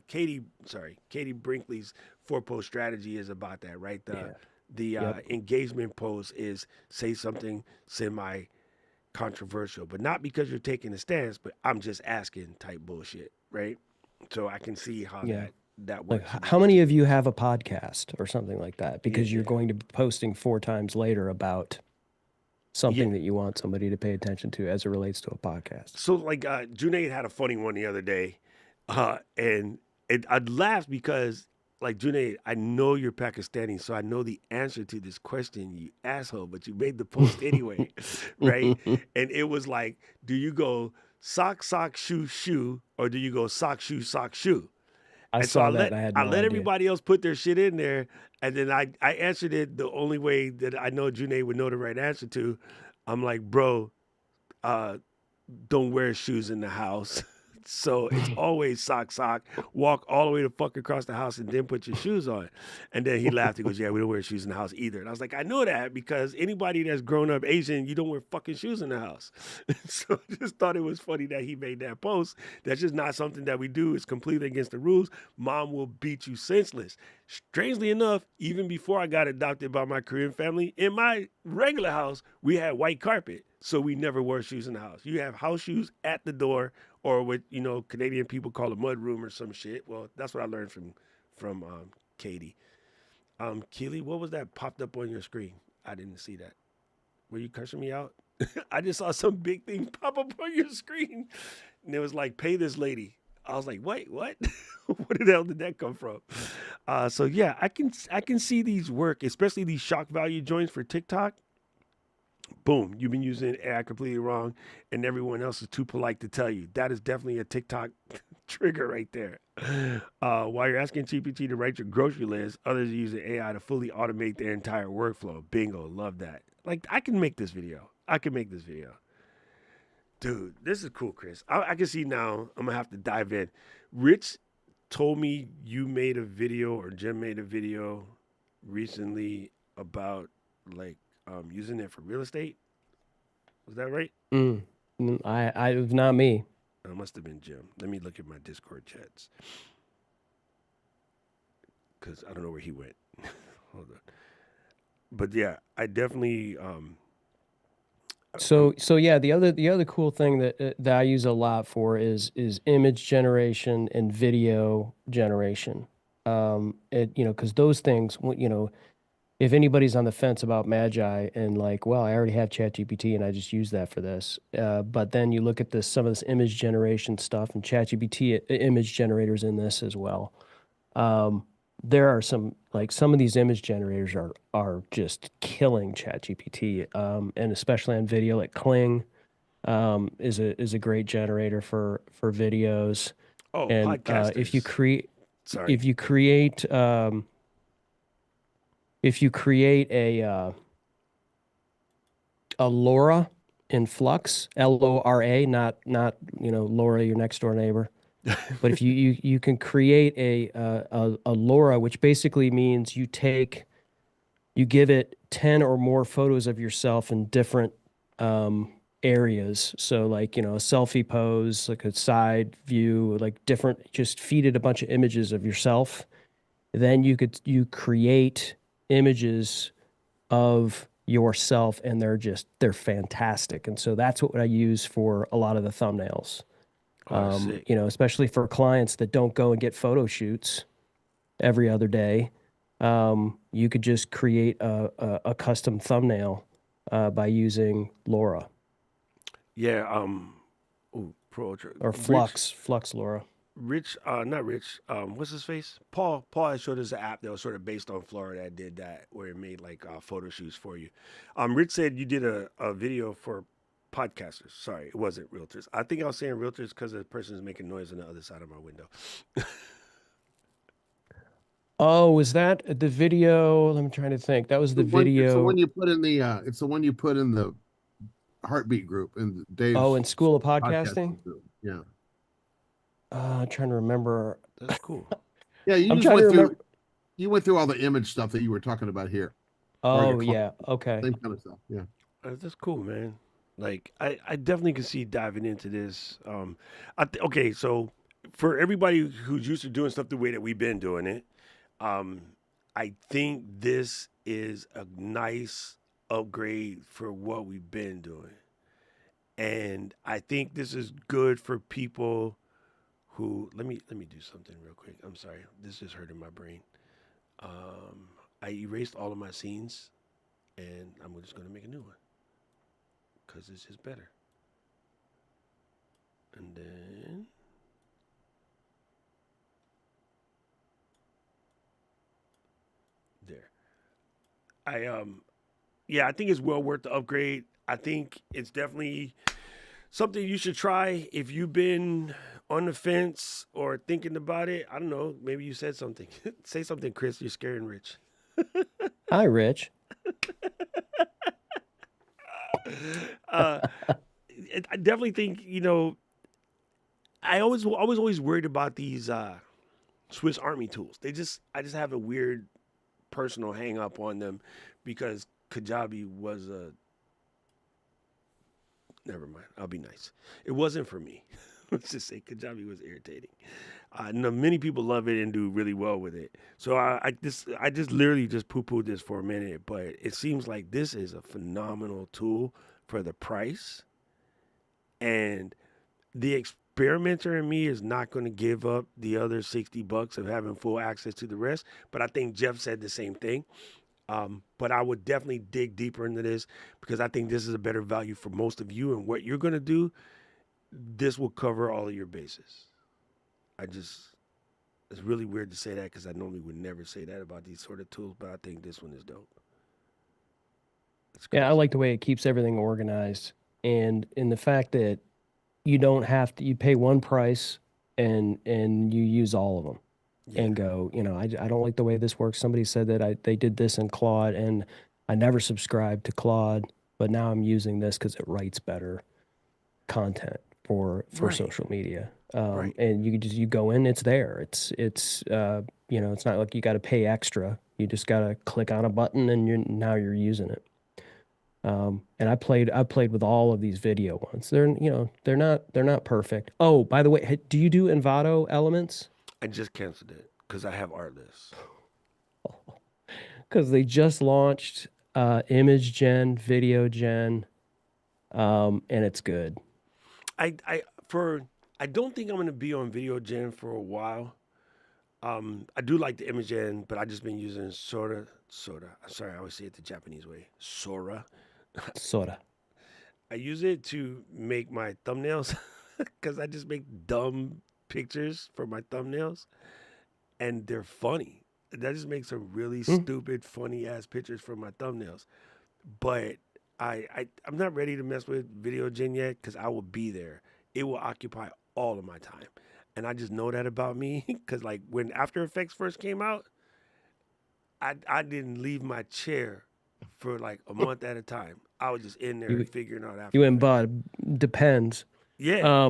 Katie Brinkley's 4-post strategy is about that, right? The engagement post is say something semi controversial, but not because you're taking a stance, but I'm just asking type bullshit, right? So I can see how Yeah. that Like, works. in how those many two of you ways. have a podcast or something like that? Because you're Yeah. going to be posting 4 times later about something that you want somebody to pay attention to as it relates to a podcast. So like Junaid had a funny one the other day, and I laughed because like Junaid, I know you're Pakistani, so I know the answer to this question, you asshole, but you made the post anyway, right? And it was like, do you go sock sock shoe shoe or do you go sock shoe sock shoe? I And so saw that and I had no let idea. everybody else put their shit in there, and then I answered it the only way that I know Junaid would know the right answer to. I'm like, bro, don't wear shoes in the house. So it's always sock, walk all the way the fuck across the house and then put your shoes on. And then he laughed. He goes, yeah, we don't wear shoes in the house either. And I was like, I know that because anybody that's grown up Asian, you don't wear fucking shoes in the house. So I just thought it was funny that he made that post. That's just not something that we do. It's completely against the rules. Mom will beat you senseless. Strangely enough, even before I got adopted by my Korean family, in my regular house, we had white carpet. So we never wore shoes in the house. You have house shoes at the door, or what Canadian people call a mud room or some shit. Well, that's what I learned from Katie. Keely, what was that popped up on your screen? I didn't see that. Were you cursing me out? I just saw some big thing pop up on your screen, and it was like, "Pay this lady." I was like, "Wait, what? Where the hell did that come from?" So yeah, I can see these work, especially these shock value joints for TikTok. Boom, you've been using AI completely wrong, and everyone else is too polite to tell you. That is definitely a TikTok trigger right there. While you're asking GPT to write your grocery list, others are using AI to fully automate their entire workflow. Bingo, love that. Like, I can make this video. Dude, this is cool, Chris. I can see now. I'm gonna have to dive in. Rich told me you made a video, or Jim made a video recently about like using it for real estate. Was that right? I it was not me. It must have been Jim. Let me look at my Discord chats because I don't know where he went. Hold on. But yeah, I definitely. So yeah, the other cool thing that I use a lot for is image generation and video generation. Because those things, if anybody's on the fence about Magi and like, well, I already have ChatGPT and I just use that for this. But then you look at some of this image generation stuff, and ChatGPT image generators in this as well. There are some of these image generators are just killing ChatGPT, and especially on video, like Kling is a great generator for videos. Oh, And podcasters. if you create Sorry. if you create a LoRa in Flux, LoRa, not Laura, your next door neighbor. But if you can create a LoRa, which basically means you give it 10 or more photos of yourself in different areas. So like, a selfie pose, like a side view, like different, just feed it a bunch of images of yourself. Then you create images of yourself, and they're fantastic. And so that's what I use for a lot of the thumbnails. Sick. Especially for clients that don't go and get photo shoots every other day. You could just create a custom thumbnail by using LoRa Yeah. Pro Ultra. or Flux LoRa. Rich, not Rich. What's his face? Paul had showed us an app that was sort of based on Florida that did that, where it made like photo shoots for you. Rich said you did a video for podcasters. Sorry, it wasn't realtors. I think I was saying realtors because the person is making noise on the other side of my window. Oh, was that the video? I'm trying to think. That was the It's the video. one you put in the. It's the one you put in the Heartbeat group in Dave's. Oh, in School of Podcasting. group. Yeah. I'm trying to remember. That's cool. Yeah, you I'm just trying to went through. remember. You went through all the image stuff that you were talking about here. Oh, yeah. Okay. Same kind of stuff. Yeah. That's cool, man. Like I definitely can see diving into this. Okay, so for everybody who's used to doing stuff the way that we've been doing it, I think this is a nice upgrade for what we've been doing. And I think this is good for people who let me do something real quick. I'm sorry. This is hurting my brain. I erased all of my scenes and I'm just gonna make a new one. Cause it's just better. And then there. I think it's well worth the upgrade. I think it's definitely something you should try if you've been on the fence or thinking about it. I don't know. Maybe you said something. Say something, Chris. You're scaring Rich. Hi, Rich. I definitely think, I was always worried about these Swiss Army tools. I just have a weird personal hang up on them because Kajabi was a. Never mind. I'll be nice. It wasn't for me. Let's just say Kajabi was irritating. No, many people love it and do really well with it. So I just literally just poo-pooed this for a minute, but it seems like this is a phenomenal tool for the price. And the experimenter in me is not going to give up the other $60 of having full access to the rest. But I think Jeff said the same thing. But I would definitely dig deeper into this because I think this is a better value for most of you. And what you're going to do, this will cover all of your bases. It's really weird to say that because I normally would never say that about these sort of tools, but I think this one is dope. Yeah, I like the way it keeps everything organized and in the fact that you don't have to, you pay one price and you use all of them. And go, I don't like the way this works. Somebody said that they did this in Claude and I never subscribed to Claude, but now I'm using this because it writes better content for Right. social media. Right. And you go in, it's there. It's not like you got to pay extra. You just got to click on a button and now you're using it. And I played with all of these video ones. They're not perfect. Oh, by the way, do you do Envato elements? I just canceled it because I have Artlist. Because they just launched image gen, video gen, and it's good. I don't think I'm going to be on video gen for a while. I do like the image gen, but I've just been using Sora. Sorry, I always say it the Japanese way. Sora. Sorta. I use it to make my thumbnails because I just make dumb pictures for my thumbnails and they're funny. That just makes some really stupid, funny ass pictures for my thumbnails. But I'm not ready to mess with video gen yet because I will be there. It will occupy all of my time. And I just know that about me because like when After Effects first came out, I didn't leave my chair for like a month at a time. I was just in there figuring out After You and Effects. Bud depends. Yeah.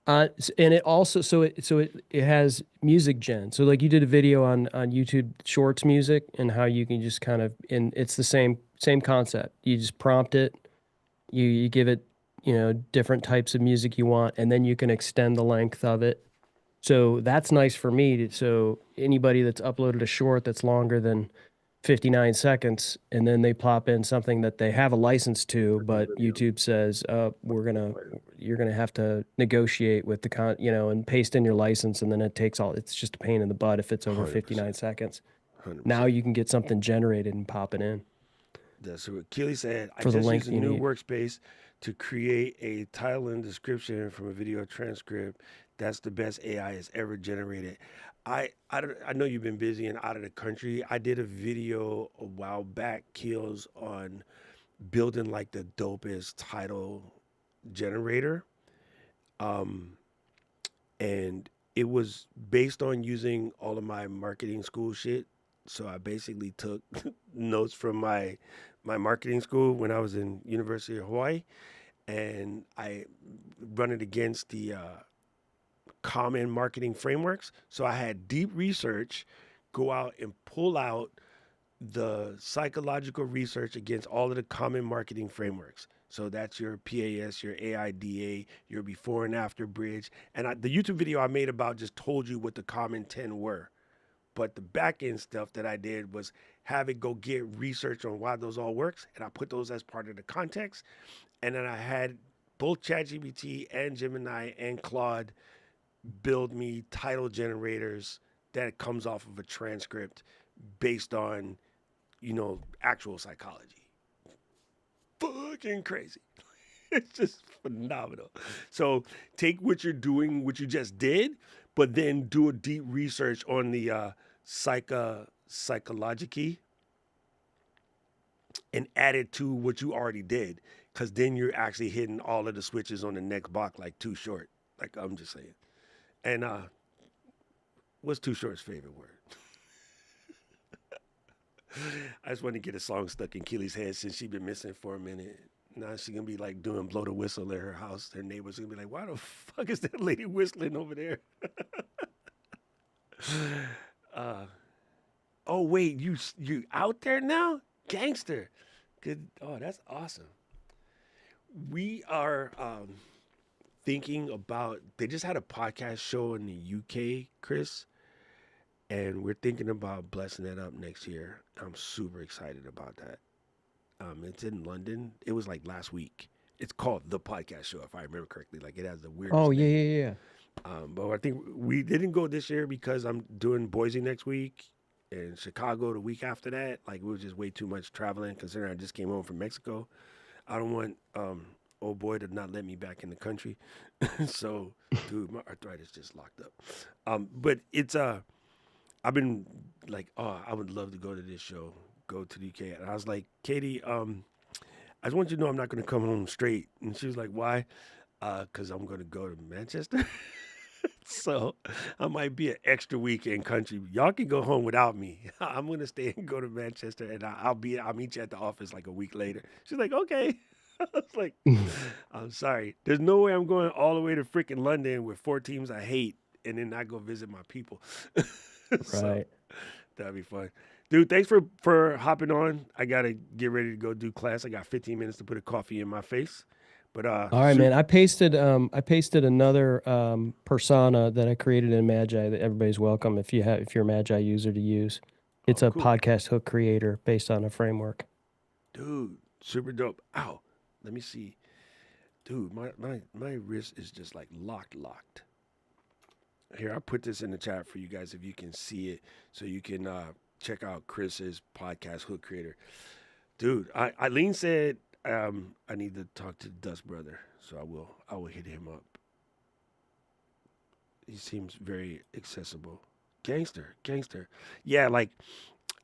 And it also it has music gen. So like you did a video on YouTube Shorts music and how you can just kind of and it's the same concept. You just prompt it, you give it different types of music you want, and then you can extend the length of it. So that's nice for me. So anybody that's uploaded a short that's longer than 59 seconds and then they plop in something that they have a license to, but YouTube says, you're going to have to negotiate with the and paste in your license. And then it's just a pain in the butt if it's over 59 seconds. 100%. Now you can get something generated and pop it in. That's what Keely said. I For the just length used a you new need. workspace to create a title and description from a video transcript. That's the best AI has ever generated. I know you've been busy and out of the country. I did a video a while back, Keels, on building like the dopest title generator. And it was based on using all of my marketing school shit. So I basically took notes from my marketing school when I was in University of Hawaii, and I run it against the common marketing frameworks. So I had deep research go out and pull out the psychological research against all of the common marketing frameworks. So that's your PAS, your AIDA, your before and after bridge. And the YouTube video I made about just told you what the common 10 were. But the back end stuff that I did was have it go get research on why those all works. And I put those as part of the context. And then I had both ChatGPT and Gemini and Claude build me title generators that comes off of a transcript based on, actual psychology. Fucking crazy. It's just phenomenal. So take what you're doing, what you just did, but then do a deep research on the psychology and add it to what you already did. Because then you're actually hitting all of the switches on the next box like Too Short. Like I'm just saying. And what's Too Short's favorite word? I just want to get a song stuck in Keely's head since she's been missing for a minute. Now she's going to be like doing blow the whistle at her house. Her neighbors going to be like, why the fuck is that lady whistling over there? Oh, wait, you out there now? Gangster. Good. Oh, that's awesome. We are thinking about, they just had a podcast show in the UK, Chris, and we're thinking about blessing it up next year. I'm super excited about that. It's in London. It was like last week. It's called The Podcast Show, if I remember correctly. Like it has the weirdest Oh, name. yeah. But I think we didn't go this year because I'm doing Boise next week and Chicago the week after that. Like it was just way too much traveling considering I just came home from Mexico. I don't want old boy to not let me back in the country. So, dude, my arthritis just locked up. But it's I've been like, oh, I would love to go to this show, go to the UK. And I was like, Katie, I just want you to know I'm not going to come home straight. And she was like, why? Because I'm going to go to Manchester. So I might be an extra week in country. Y'all can go home without me. I'm going to stay and go to Manchester, and I'll meet you at the office like a week later. She's like, okay. I was like, I'm sorry. There's no way I'm going all the way to freaking London with 4 teams I hate and then not go visit my people. So, Right. that'd be fun. Dude, thanks for hopping on. I got to get ready to go do class. I got 15 minutes to put a coffee in my face. But All right, man. I pasted another persona that I created in Magi that everybody's welcome if you're a Magi user to use. It's a cool. podcast hook creator based on a framework. Dude, super dope. Ow. Let me see. Dude, my wrist is just like locked. Here, I'll put this in the chat for you guys if you can see it so you can check out Chris's podcast hook creator. Dude, Eileen said I need to talk to Dust Brother, so I will hit him up. He seems very accessible. Gangster. Yeah, like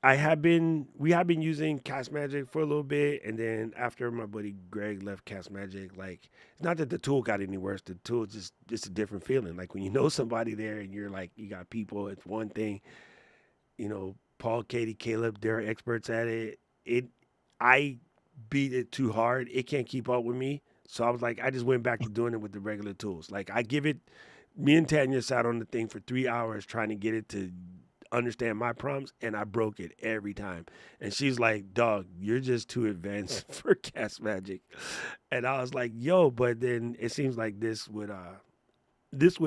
we have been using Cast Magic for a little bit, and then after my buddy Greg left Cast Magic, like it's not that the tool got any worse. The tool just a different feeling. Like when you know somebody there and you're like you got people, it's one thing. Paul, Katie, Caleb, they're experts at it. I beat it too hard. It can't keep up with me. So I was like, I just went back to doing it with the regular tools. Like me and Tanya sat on the thing for 3 hours trying to get it to understand my prompts, and I broke it every time. And she's like, dog, you're just too advanced for Cast Magic. And I was like, yo, but then it seems like this would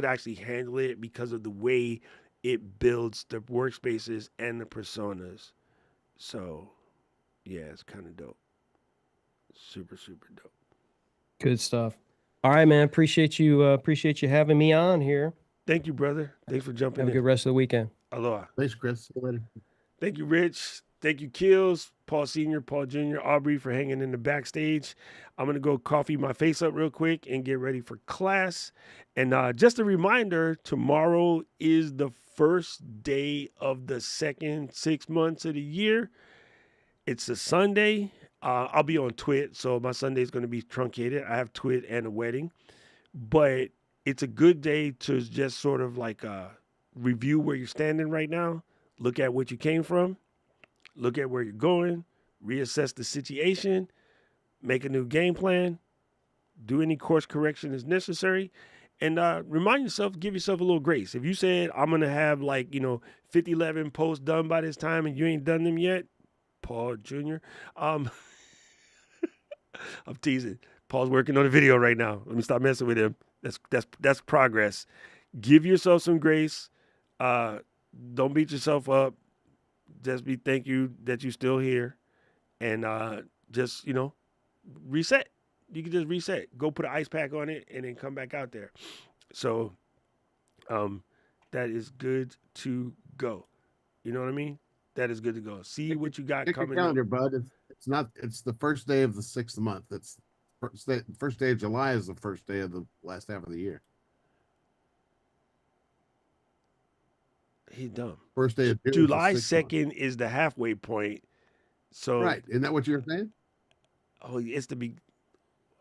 actually handle it because of the way it builds the workspaces and the personas. So yeah, it's kind of dope. Super dope. Good stuff. All right, man. Appreciate you having me on here. Thank you, brother. Thanks for jumping Have a in. good rest of the weekend. Aloha. Thanks, Chris. See you later. Thank you, Rich. Thank you, Kills, Paul Sr., Paul Jr., Aubrey for hanging in the backstage. I'm going to go coffee my face up real quick and get ready for class. And just a reminder, tomorrow is the first day of the second 6 months of the year. It's a Sunday. I'll be on Twit, so my Sunday is going to be truncated. I have Twit and a wedding. But it's a good day to just sort of like review where you're standing right now, look at what you came from, look at where you're going, reassess the situation, make a new game plan, do any course correction as necessary, and remind yourself, give yourself a little grace. If you said, I'm going to have 50-11 posts done by this time and you ain't done them yet, Paul Jr., I'm teasing. Paul's working on a video right now. Let me stop messing with him. That's progress. Give yourself some grace. Don't beat yourself up. Just thank you that you're still here, and just reset. You can just reset. Go put an ice pack on it and then come back out there. So that is good to go. You know what I mean? That is good to go. See what you got Check your coming up. calendar, bud. It's the first day of the 6th month. It's first day of July is the first day of the last half of the year. He's dumb. First day of June is the July 6th month. 2nd is the halfway point. So Right. Isn't that what you were saying? oh, it's the big.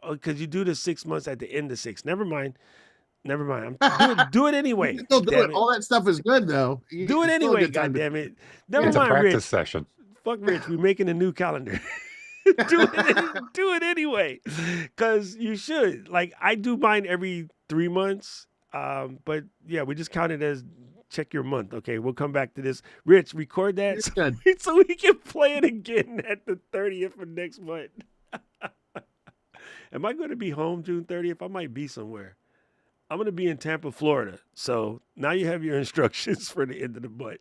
Oh, because you do the 6 months at the end of 6. Never mind. Do it anyway. You can still do damn it. All that stuff is good though. Do it anyway. God damn it. Never It's a mind, practice Rich. session. Fuck Rich. We're making a new calendar. do it anyway, because you should. Like I do mine every 3 months. But yeah, we just count it as check your month. Okay, we'll come back to this. Rich, record that It's good. so we can play it again at the 30th of next month. Am I going to be home June 30th? I might be somewhere. I'm going to be in Tampa, Florida. So now you have your instructions for the end of the month.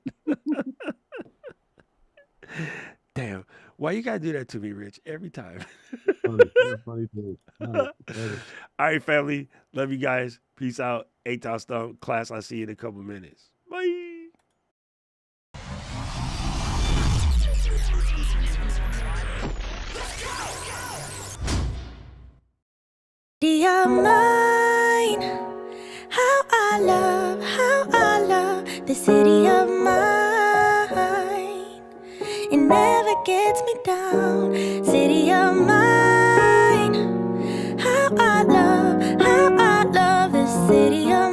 Damn. Why you got to do that to me, Rich? Every time. Funny dude. All right, later. All right, family. Love you guys. Peace out. A-Town Stump. Class, I'll see you in a couple minutes. Bye. City of mine, how I love the city of mine. It never gets me down. City of mine, how I love the city of